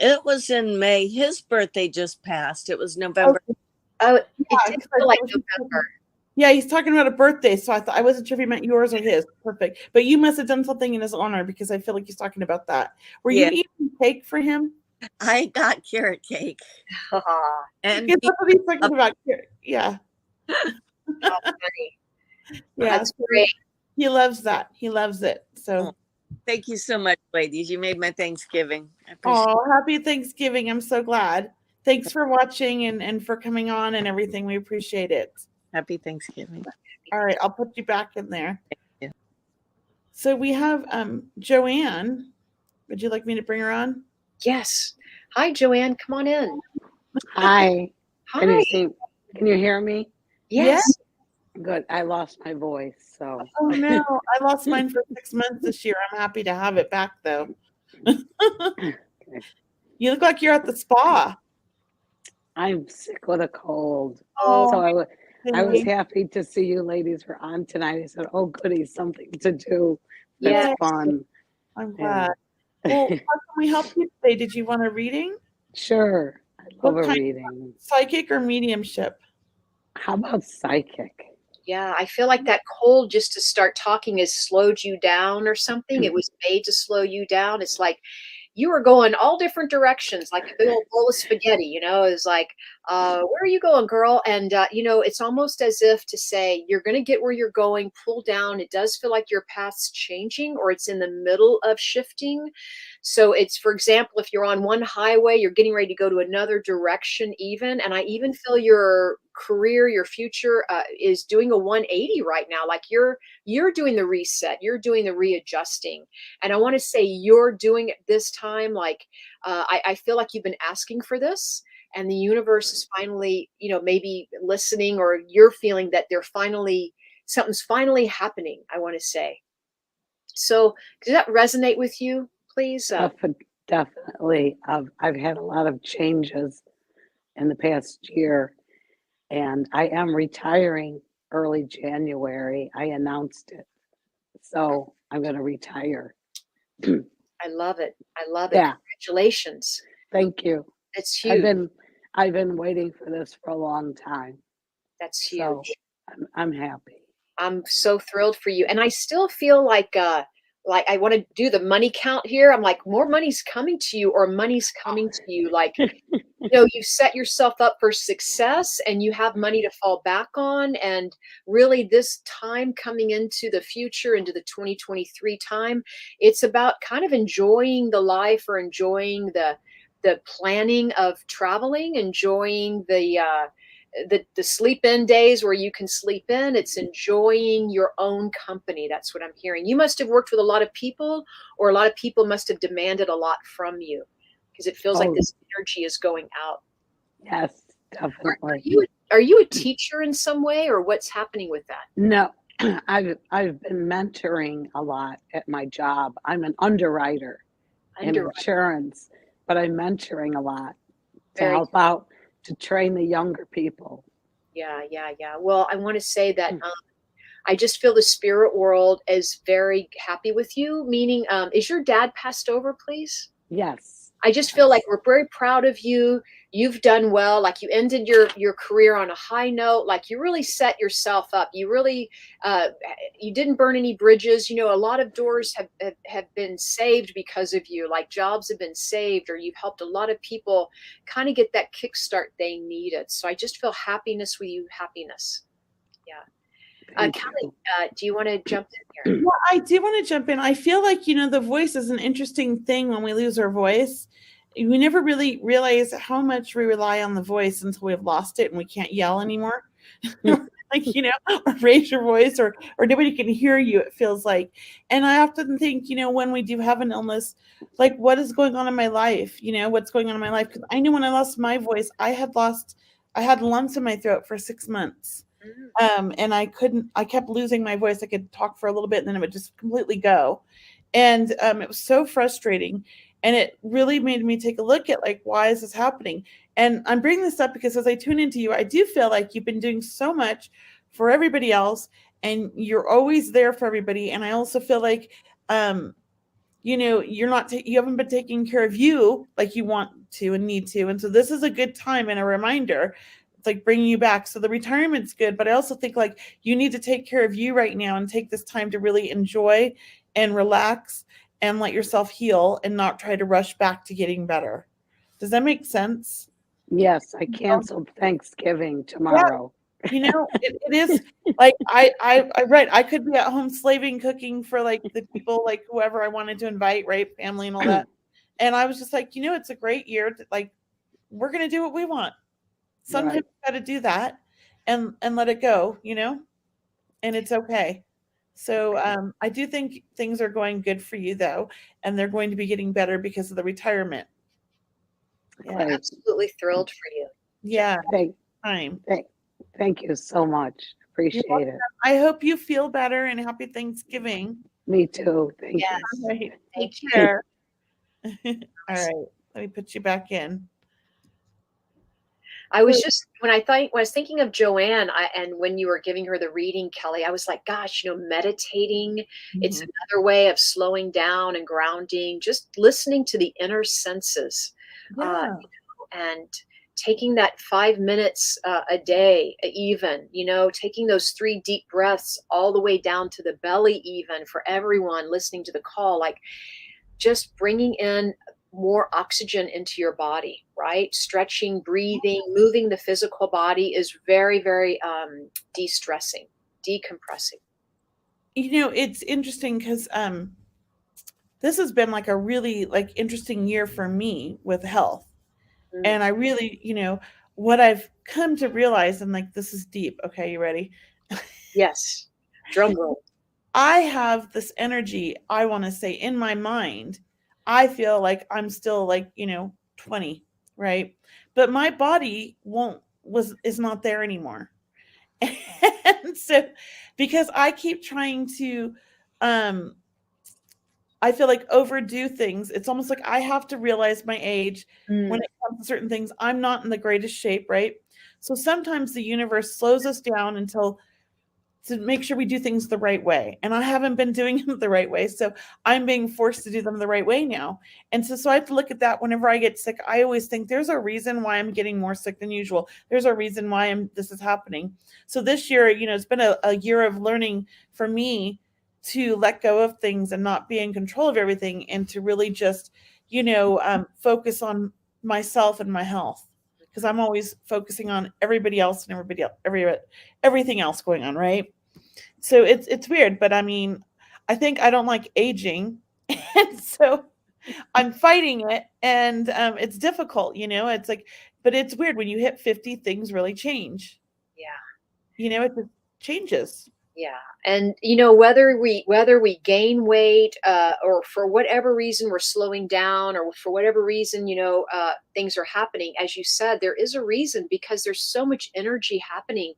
It was in May. His birthday just passed. It was November. Oh, it Yeah, did feel like November. Yeah, he's talking about a birthday, so I wasn't sure if he meant yours or his. Perfect. But you must have done something in his honor, because I feel like he's talking about that. Were you eating cake for him? I got carrot cake. And that's what he's talking about. Yeah. Yeah, that's great. He loves that. He loves it. So thank you so much, ladies. You made my Thanksgiving. Oh, happy Thanksgiving. I'm so glad. Thanks for watching and for coming on and everything. We appreciate it. Happy Thanksgiving. All right, I'll put you back in there. Thank you. So we have Joanne. Would you like me to bring her on? Yes. Hi, Joanne. Come on in. Hi. Hi. Can you hear me? Yes. Good. I lost my voice, so. Oh no, I lost mine for 6 months this year. I'm happy to have it back though. You look like you're at the spa. I'm sick with a cold. Oh, So I was Cindy. happy to see you ladies were on tonight. I said, oh, goody, something to do. That's Yeah. fun. I'm Yeah. glad. Well, how can we help you today? Did you want a reading? Sure. I love What a kind? reading. Psychic or mediumship? How about psychic? Yeah, I feel like that cold just to start talking has slowed you down or something. It was made to slow you down. It's like you were going all different directions, like a big old bowl of spaghetti, it's like, where are you going, girl? And, it's almost as if to say, you're going to get where you're going, pull down. It does feel like your path's changing or it's in the middle of shifting. So it's, for example, if you're on one highway, you're getting ready to go to another direction even. And I even feel your career, your future is doing a 180 right now. Like you're doing the reset, you're doing the readjusting. And I want to say you're doing it this time. Like I feel like you've been asking for this and the universe is finally, maybe listening, or you're feeling that something's finally happening, I want to say. So does that resonate with you, please? Definitely. I've had a lot of changes in the past year, and I am retiring early January. I announced it. So I'm going to retire. I love it. I love it. Yeah. Congratulations. Thank you. It's huge. I've been waiting for this for a long time. That's huge. So I'm happy. I'm so thrilled for you. And I still feel like I want to do the money count here. I'm like, more money's coming to you, or money's coming to you. Like, you set yourself up for success and you have money to fall back on. And really this time coming into the future, into the 2023 time, it's about kind of enjoying the life, or enjoying the planning of traveling, enjoying the sleep in days where you can sleep in. It's enjoying your own company. That's what I'm hearing. You must have worked with a lot of people, or a lot of people must have demanded a lot from you, because it feels like this energy is going out. Yes, definitely. Are you a teacher in some way, or what's happening with that? No, I've been mentoring a lot at my job. I'm an underwriter in insurance, but I'm mentoring a lot to help out, to train the younger people. Yeah. Well, I want to say that I just feel the spirit world is very happy with you. Meaning, is your dad passed over, please? Yes. I just feel like we're very proud of you. You've done well. Like you ended your career on a high note. Like you really set yourself up. You really, you didn't burn any bridges. A lot of doors have been saved because of you. Like jobs have been saved, or you've helped a lot of people kind of get that kickstart they needed. So I just feel happiness with you. Happiness. Yeah. Kelley, do you want to jump in here? Yeah, I do want to jump in. I feel like, the voice is an interesting thing when we lose our voice. We never really realize how much we rely on the voice until we've lost it and we can't yell anymore. Like, or raise your voice, or nobody can hear you, it feels like. And I often think, when we do have an illness, like what is going on in my life? What's going on in my life? Because I knew when I lost my voice, I had lumps in my throat for 6 months. And I kept losing my voice. I could talk for a little bit and then it would just completely go. And it was so frustrating. And it really made me take a look at like, why is this happening? And I'm bringing this up because as I tune into you, I do feel like you've been doing so much for everybody else and you're always there for everybody. And I also feel like, you haven't been taking care of you like you want to and need to. And so this is a good time and a reminder. It's like bringing you back. So the retirement's good, but I also think like you need to take care of you right now and take this time to really enjoy and relax and let yourself heal and not try to rush back to getting better. Does that make sense? Yes, I canceled Thanksgiving tomorrow. Yeah. It is like I read I could be at home slaving cooking for like the people, like whoever I wanted to invite, right? Family and all that. And I was just like, it's a great year. Like we're going to do what we want. Sometimes you got to do that and let it go, and it's okay. So I do think things are going good for you though, and they're going to be getting better because of the retirement. Yeah, absolutely thrilled for you. Yeah. Thank you so much. Appreciate it. I hope you feel better and happy Thanksgiving. Me too. Thank you. All right. Take care. All right. Let me put you back in. I was So just when I was thinking of Joanne, and when you were giving her the reading, Kelly, I was like, gosh, meditating, it's mhm. another way of slowing down and grounding, just listening to the inner senses, uh, Yeah. and taking that 5 minutes a day, even, taking those 3 deep breaths all the way down to the belly, even for everyone listening to the call, like just bringing in more oxygen into your body, right? Stretching, breathing, moving the physical body is very, very de-stressing, decompressing. It's interesting because this has been like a really like interesting year for me with health. Mm, And I really, what I've come to realize, and like this is deep. Okay, you ready? yes. Drum roll. I have this energy, I want to say, in my mind. I feel like I'm still like, 20, right? But my body won't was is not there anymore. And so because I keep trying to um I feel like overdo things. It's almost like I have to realize my age when Mm, it comes to certain things. I'm not in the greatest shape, right? So sometimes the universe slows us down until to make sure we do things the right way. And I haven't been doing them the right way. So I'm being forced to do them the right way now. And so I have to look at that whenever I get sick. I always think there's a reason why I'm getting more sick than usual. There's a reason why this is happening. So this year, it's been a year of learning for me to let go of things and not be in control of everything and to really just, focus on myself and my health because I'm always focusing on everybody else and everything else going on, right? So it's weird, but I mean, I think I don't like aging, and so I'm fighting it, and it's difficult, It's like, but it's weird when you hit 50, things really change. yeah. It just changes. Yeah. And whether we gain weight, or for whatever reason we're slowing down, or for whatever reason, things are happening, as you said, there is a reason, because there's so much energy happening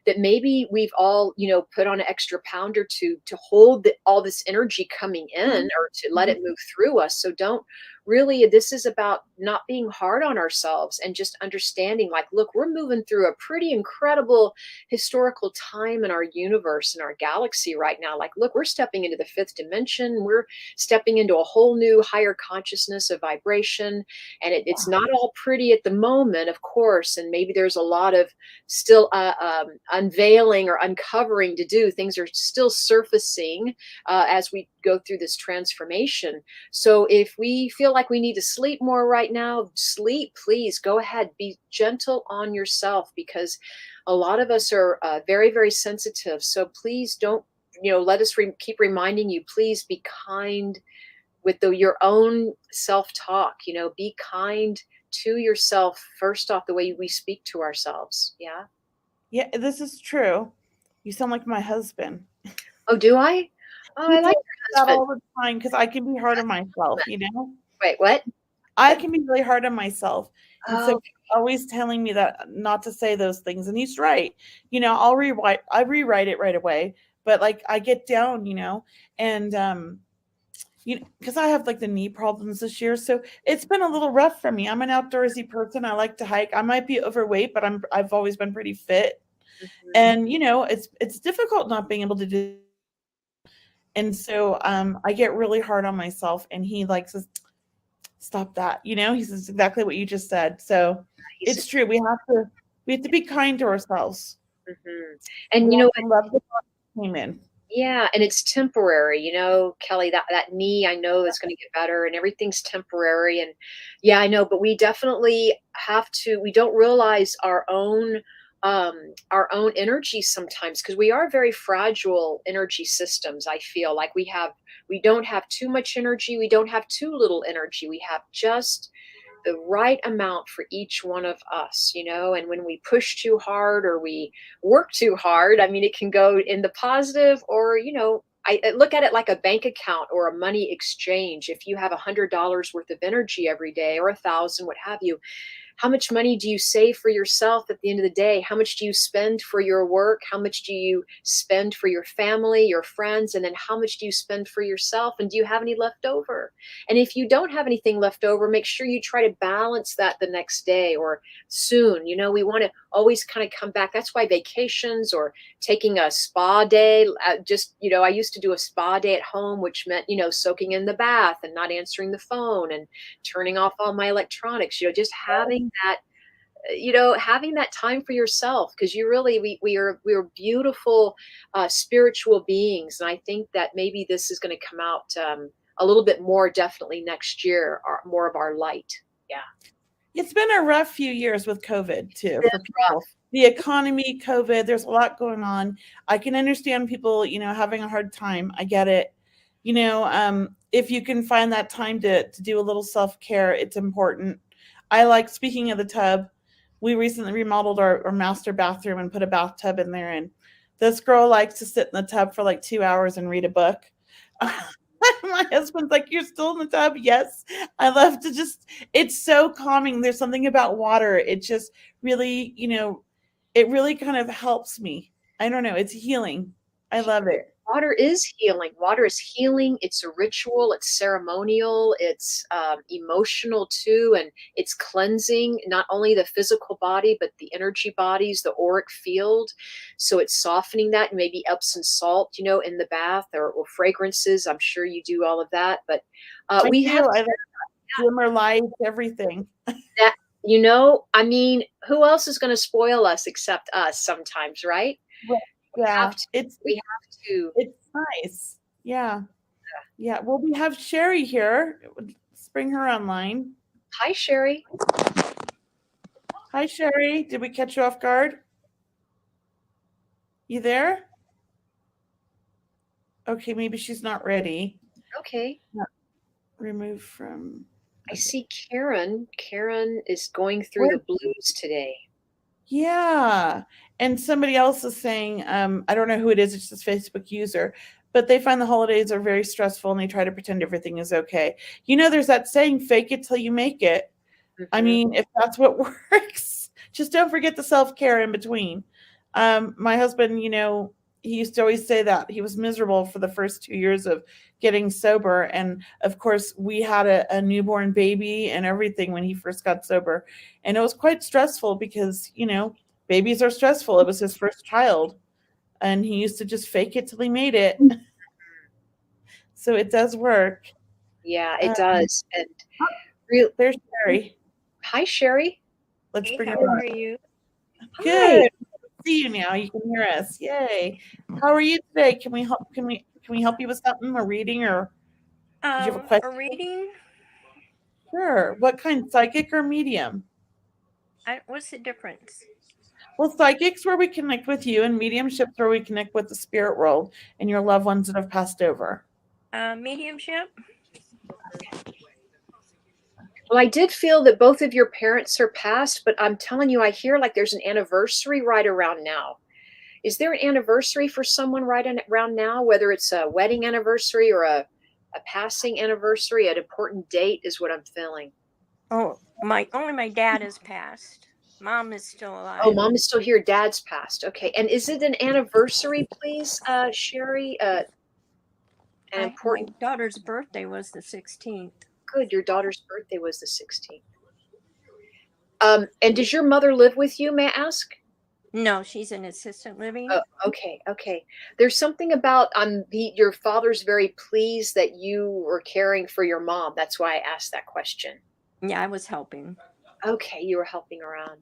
that maybe we've all, put on an extra pound or two to hold all this energy coming in, Mhm, or to let mhm. it move through us. So don't really, this is about not being hard on ourselves and just understanding, like, look, we're moving through a pretty incredible historical time in our universe, in our galaxy right now. Like, look, we're stepping into the fifth dimension. We're stepping into a whole new higher consciousness of vibration. And it's not all pretty at the moment, of course. And maybe there's a lot of still unveiling or uncovering to do. Things are still surfacing as we go through this transformation. So if we feel like we need to sleep more right now, sleep, please go ahead. Be gentle on yourself, because a lot of us are very, very sensitive. So please don't, let us keep reminding you, please be kind with your own self-talk. Be kind to yourself first off, the way we speak to ourselves. Yeah. Yeah, this is true. You sound like my husband. Oh, do I? Oh, He I like tells your me that husband. all the time because I can be hard on myself, Wait, what? I can be really hard on myself. And so Oh, he's always telling me that not to say those things. And he's right. I rewrite it right away. But like I get down, and because I have like the knee problems this year. So it's been a little rough for me. I'm an outdoorsy person. I like to hike. I might be overweight, but I've always been pretty fit. mhm. And it's difficult not being able to do. And so I get really hard on myself. And he like says, stop that. He says exactly what you just said. So He's it's true. We have to be kind to ourselves. mhm. We And have to love the God that came in. yeah, and it's temporary, Kelly, that knee, I know is gonna get better, and everything's temporary. And yeah, I know, but we definitely have to, we don't realize our own energy sometimes, because we are very fragile energy systems. I feel like we don't have too much energy, we don't have too little energy. We have just the right amount for each one of us, and when we push too hard or we work too hard, I mean, it can go in the positive, or, I look at it like a bank account or a money exchange. If you have $100 worth of energy every day, or 1,000, what have you, How much money do you save for yourself at the end of the day? How much do you spend for your work? How much do you spend for your family, your friends? And then how much do you spend for yourself? And do you have any left over? And if you don't have anything left over, make sure you try to balance that the next day or soon. We want to always kind of come back. That's why vacations or taking a spa day, I used to do a spa day at home, which meant, soaking in the bath and not answering the phone and turning off all my electronics, just having that time for yourself, because we are beautiful spiritual beings. And I think that maybe this is going to come out a little bit more definitely next year, more of our light. Yeah. It's been a rough few years with COVID too for people. Rough. The economy, COVID, there's a lot going on. I can understand people, having a hard time. I get it. If you can find that time to do a little self-care, it's important. I like, speaking of the tub, we recently remodeled our master bathroom and put a bathtub in there. And this girl likes to sit in the tub for like 2 hours and read a book. My husband's like, "You're still in the tub?" Yes. I love to it's so calming. There's something about water. It just really, it really kind of helps me. I don't know. It's healing. I love it. Water is healing. Water is healing. It's a ritual. It's ceremonial. It's emotional too. And it's cleansing not only the physical body, but the energy bodies, the auric field. So it's softening that, maybe Epsom salt, in the bath or fragrances. I'm sure you do all of that. But I have dimmer lights, everything. that, who else is going to spoil us except us sometimes, right? Well, yeah, we have to. It's nice. Yeah. Yeah. Well, we have Sherry here. Let's bring her online. Hi, Sherry. Hi, Sherry. Did we catch you off guard? You there? Okay, maybe she's not ready. Okay. Remove from. I see Karen. Karen is going through the blues today. Yeah. And somebody else is saying, I don't know who it is, it's this Facebook user, but they find the holidays are very stressful and they try to pretend everything is okay. There's that saying, fake it till you make it. Mm-hmm. I mean, if that's what works, just don't forget the self-care in between. My husband, he used to always say that he was miserable for the first 2 years of getting sober. And of course, we had a newborn baby and everything when he first got sober. And it was quite stressful because, babies are stressful. It was his first child. And he used to just fake it till he made it. So it does work. Yeah, it does. And there's Sherry. Hi, Sherry. Let's bring her How on. are you? Good. See you now. You can hear us. Yay. How are you today? Can we help you with something, or reading, or did you have a question? A reading? Sure. What kind? Psychic or medium? What's the difference? Well, psychic's where we connect with you, and mediumship's where we connect with the spirit world and your loved ones that have passed over. Mediumship? Well, I did feel that both of your parents are passed, but I'm telling you, I hear like there's an anniversary right around now. Is there an anniversary for someone right around now, whether it's a wedding anniversary or a passing anniversary? An important date is what I'm feeling. Oh, only my dad is passed. Mom is still alive. Oh, Mom is still here. Dad's passed. Okay. And is it an anniversary, please, Sherry? My daughter's birthday was the 16th. Good. Your daughter's birthday was the 16th. And does your mother live with you, may I ask? No, she's in assisted living. Oh, okay. Okay. There's something about your father's very pleased that you were caring for your mom. That's why I asked that question. Yeah, I was helping. Okay. You were helping around.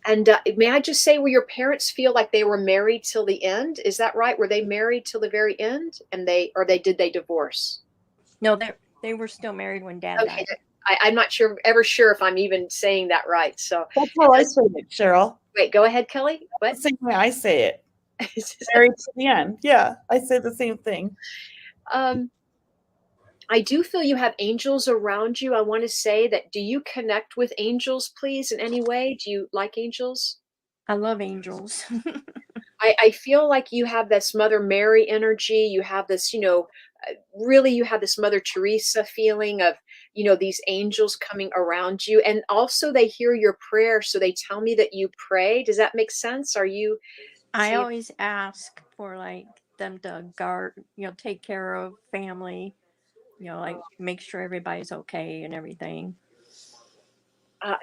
And may I just say, were your parents feel like they were married till the end? Is that right? Were they married till the very end? And did they divorce? No, they were still married when Dad died. I'm not ever sure if I'm even saying that right. So that's how I say it, Cheryl. Wait, go ahead, Kelley. What? The same way I say it. Married to the end. Yeah, I say the same thing. I do feel you have angels around you. I want to say that. Do you connect with angels, please, in any way? Do you like angels? I love angels. I feel like you have this Mother Mary energy. You have this, really you have this Mother Teresa feeling of, these angels coming around you. And also they hear your prayer. So they tell me that you pray. Does that make sense? Are you I saying, always ask for like them to guard, take care of family, like make sure everybody's okay and everything.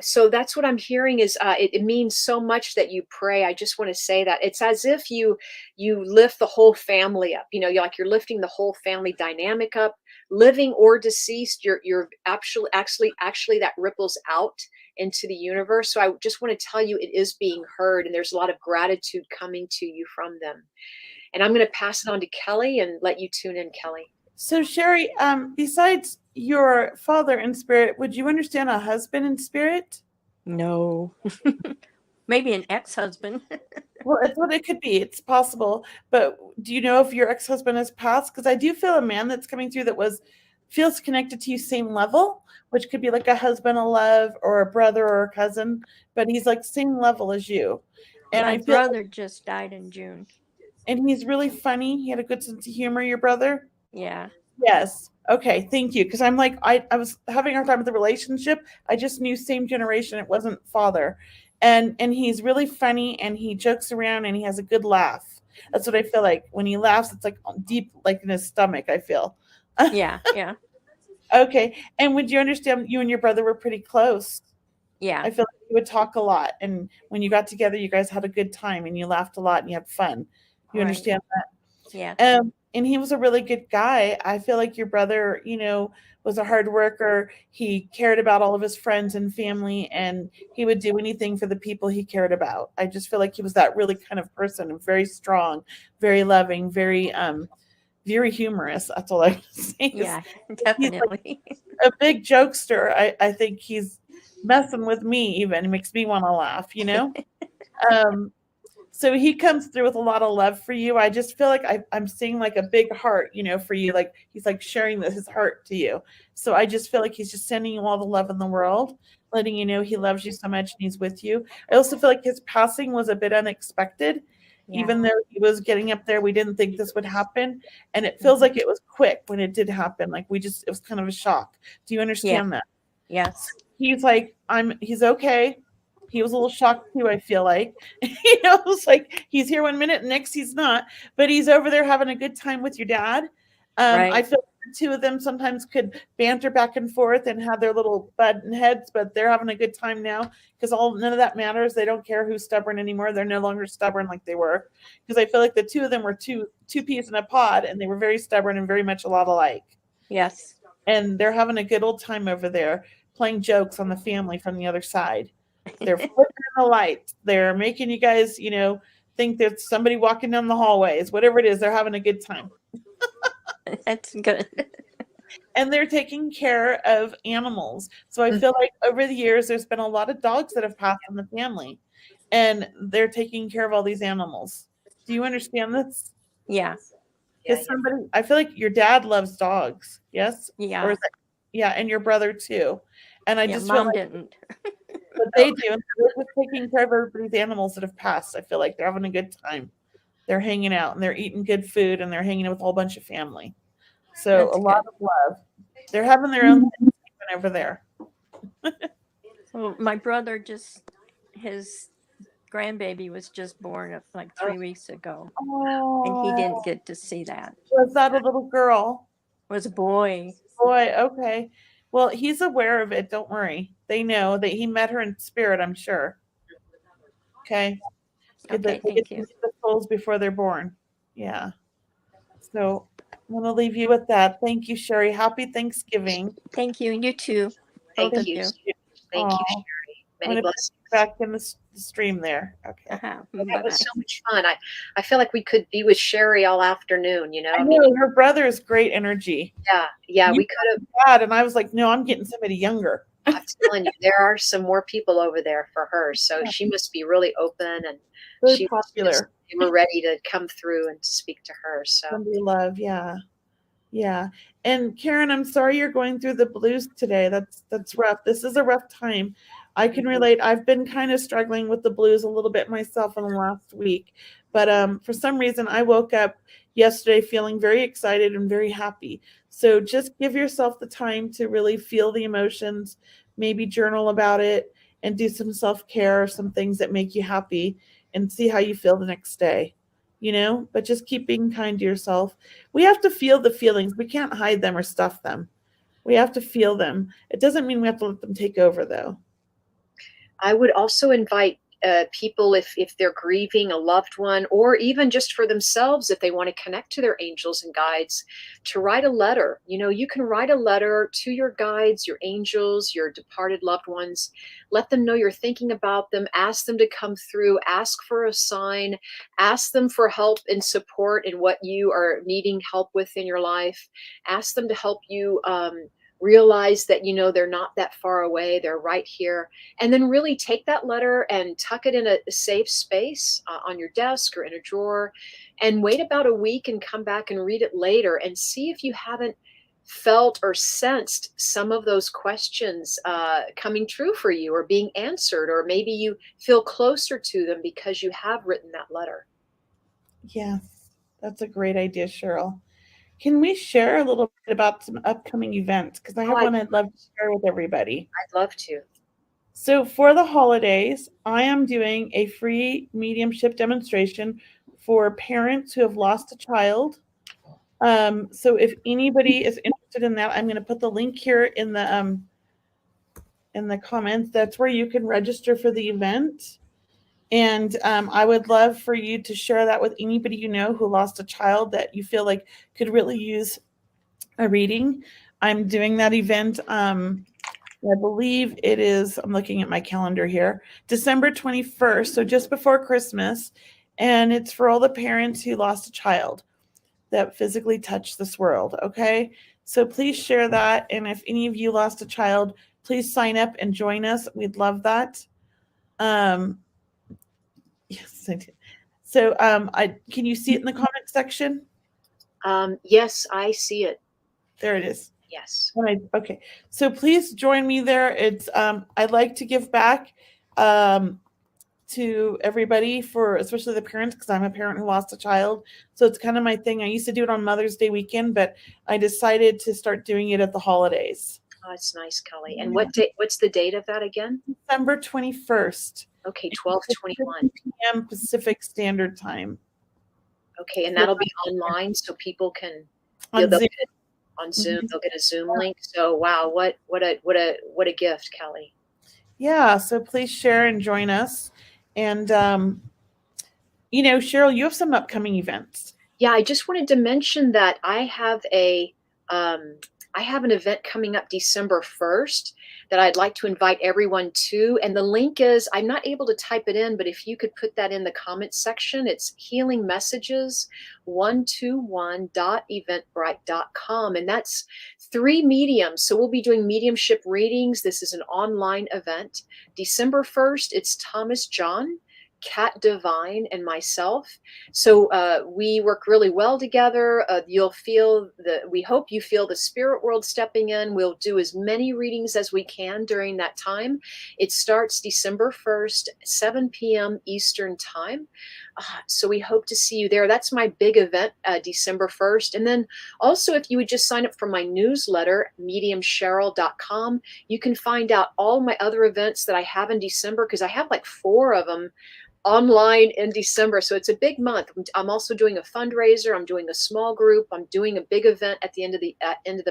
so that's what I'm hearing is it means so much that you pray. I just want to say that it's as if you lift the whole family up. You're lifting the whole family dynamic up, living or deceased. You're actually that ripples out into the universe. So I just want to tell you it is being heard, and there's a lot of gratitude coming to you from them. And I'm going to pass it on to Kelley and let you tune in, Kelley. So Sherry, besides your father in spirit, would you understand a husband in spirit? No. Maybe an ex-husband. Well, it's what it could be. It's possible. But do you know if your ex-husband has passed? Because I do feel a man that's coming through that feels connected to you same level, which could be like a husband of love or a brother or a cousin, but he's like same level as you. And My I feel brother just died in June. and he's really funny. He had a good sense of humor, your brother. Yeah. Yes. Okay. Thank you. Because I'm like, I was having a hard time with the relationship. I just knew same generation. It wasn't father. And he's really funny and he jokes around and he has a good laugh. That's what I feel like. When he laughs, it's like deep, like in his stomach, I feel. Yeah. Yeah. Okay. And would you understand you and your brother were pretty close? Yeah. I feel like you would talk a lot. And when you got together, you guys had a good time and you laughed a lot and you had fun. You Right. understand that? Yeah. And he was a really good guy. I feel like your brother, was a hard worker. He cared about all of his friends and family, and he would do anything for the people he cared about. I just feel like he was that really kind of person, and very strong, very loving, very humorous. That's all I can say. Yeah. He's Definitely. like a big jokester. I think he's messing with me even. It makes me want to laugh. Um, so he comes through with a lot of love for you. I just feel like I'm seeing like a big heart, for you. Like he's like sharing his heart to you. So I just feel like he's just sending you all the love in the world, letting you know he loves you so much and he's with you. I also feel like his passing was a bit unexpected. Yeah. Even though he was getting up there, we didn't think this would happen. And it feels like it was quick when it did happen. Like it was kind of a shock. Do you understand that? Yes. He's like, he's okay. He was a little shocked too, I feel like. It's like he's here one minute, and next he's not. But he's over there having a good time with your dad. Right. I feel like the two of them sometimes could banter back and forth and have their little button heads, but they're having a good time now because none of that matters. They don't care who's stubborn anymore. They're no longer stubborn like they were. Because I feel like the two of them were two peas in a pod, and they were very stubborn and very much a lot alike. Yes. And they're having a good old time over there, playing jokes on the family from the other side. They're flipping in the lights. They're making you guys, think there's somebody walking down the hallways. Whatever it is, they're having a good time. That's good. And they're taking care of animals. So I feel like over the years, there's been a lot of dogs that have passed in the family. And they're taking care of all these animals. Do you understand this? Yeah. Because I feel like your dad loves dogs. Yes? Yeah. Or is it, yeah, and your brother too. And I just feel Mom like didn't. but they do. And they're just taking care of everybody's animals that have passed. I feel like they're having a good time. They're hanging out and they're eating good food and they're hanging out with a whole bunch of family. So That's a lot good. of love. They're having their own thing over there. Well, my brother his grandbaby was just born like 3 weeks ago, and he didn't get to see that. Was that a little girl? It was a boy. Boy, okay. Well, he's aware of it. Don't worry. They know that he met her in spirit, I'm sure. Okay. Okay, thank you. The souls before they're born. Yeah. So I'm going to leave you with that. Thank you, Sherry. Happy Thanksgiving. Thank you. You too. Both of you. Thank you, Aw. Sherry. I'm Many gonna blessings. put back in the stream there. Okay. Uh-huh. That was so much fun. I feel like we could be with Sherry all afternoon, I know her brother is great energy. Yeah, You we could have. Dad, and I was like, no, I'm getting somebody younger. I'm telling you, there are some more people over there for her. So she must be really open and Very she was popular. they were ready to come through and speak to her. So Somebody love, yeah. Yeah. And Karen, I'm sorry you're going through the blues today. That's rough. This is a rough time. I can relate. I've been kind of struggling with the blues a little bit myself in the last week. But for some reason I woke up yesterday feeling very excited and very happy. So just give yourself the time to really feel the emotions, maybe journal about it, and do some self-care, some things that make you happy, and see how you feel the next day. But just keep being kind to yourself. We have to feel the feelings. We can't hide them or stuff them. We have to feel them. It doesn't mean we have to let them take over, though. I would also invite people, if they're grieving a loved one, or even just for themselves, if they want to connect to their angels and guides, to write a letter. You can write a letter to your guides, your angels, your departed loved ones. Let them know you're thinking about them. Ask them to come through. Ask for a sign. Ask them for help and support in what you are needing help with in your life. Ask them to help you realize that they're not that far away. They're right here. And then really take that letter and tuck it in a safe space on your desk or in a drawer, and wait about a week and come back and read it later and see if you haven't felt or sensed some of those questions coming true for you or being answered, or maybe you feel closer to them because you have written that letter. Yes, that's a great idea, Cheryl. Can we share a little bit about some upcoming events? Because I have one I'd love to share with everybody. I'd love to. So for the holidays, I am doing a free mediumship demonstration for parents who have lost a child. So if anybody is interested in that, I'm going to put the link here in the comments. That's where you can register for the event. And I would love for you to share that with anybody you know who lost a child that you feel like could really use a reading. I'm doing that event. I believe it is, I'm looking at my calendar here, December 21st, so just before Christmas. And it's for all the parents who lost a child that physically touched this world, okay? So please share that. And if any of you lost a child, please sign up and join us. We'd love that. Yes, I did. So can you see it in the comment section? Yes, I see it. There it is. Yes. Okay. So please join me there. It's I'd like to give back to everybody, especially the parents, because I'm a parent who lost a child. So it's kind of my thing. I used to do it on Mother's Day weekend, but I decided to start doing it at the holidays. Oh, it's nice, Kelley. And what's the date of that again? December 21st. Okay, 12:21 p.m. Pacific Standard Time. Okay, and that'll be online, so people can on Zoom. On Zoom. They'll get a Zoom link. So wow, what a gift, Kelley. Yeah, so please share and join us. And Cheryl, you have some upcoming events. Yeah, I just wanted to mention that I have an event coming up December 1st that I'd like to invite everyone to. And the link is, I'm not able to type it in, but if you could put that in the comments section, it's Healing Messages 121.eventbrite.com. And that's 3 mediums. So we'll be doing mediumship readings. This is an online event. December 1st, it's Thomas John, Cat Divine, and myself. So we work really well together. We hope you feel the spirit world stepping in. We'll do as many readings as we can during that time. It starts December 1st, 7 p.m. Eastern time. So we hope to see you there. That's my big event, December 1st. And then also, if you would just sign up for my newsletter, mediumcheryl.com, you can find out all my other events that I have in December, because I have like 4 of them online in December. So it's a big month. I'm also doing a fundraiser. I'm doing a small group. I'm doing a big event at the end of the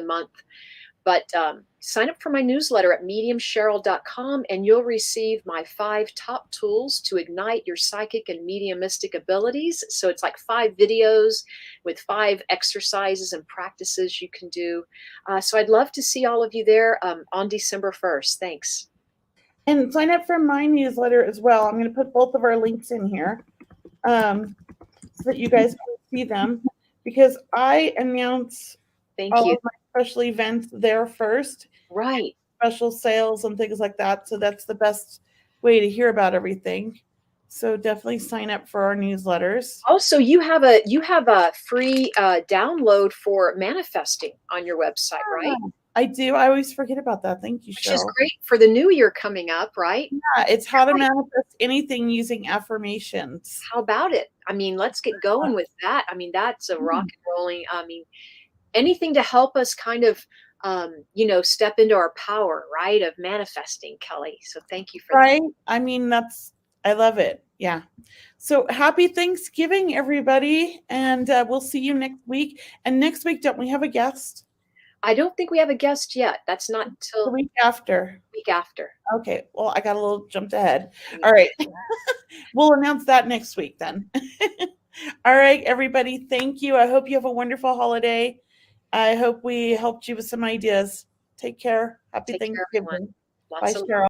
month. But sign up for my newsletter at mediumcheryl.com, and you'll receive my 5 top tools to ignite your psychic and mediumistic abilities. So it's like 5 videos with 5 exercises and practices you can do. So I'd love to see all of you there on December 1st. Thanks. And sign up for my newsletter as well. I'm going to put both of our links in here so that you guys can see them, because I announce all of my special events there first. Right. Special sales and things like that. So that's the best way to hear about everything. So definitely sign up for our newsletters. Also, you have a free download for manifesting on your website, right? I do. I always forget about that. Thank you, which is Cheryl. great for the new year coming up, right? Yeah, it's how to manifest anything using affirmations. How about it? I mean, let's get going with that. I mean, that's a rock and rolling. I mean, anything to help us kind of, step into our power, right, of manifesting, Kelley. So thank you for that. Right? I mean, I love it. Yeah. So happy Thanksgiving, everybody. And we'll see you next week. And next week, don't we have a guest? I don't think we have a guest yet. That's not The until week after. week after. Okay. Well, I got a little jumped ahead. All right. We'll announce that next week then. All right, everybody. Thank you. I hope you have a wonderful holiday. I hope we helped you with some ideas. Take care. Happy Take care, Thanksgiving. everyone. Bye, Lots of Cheryl.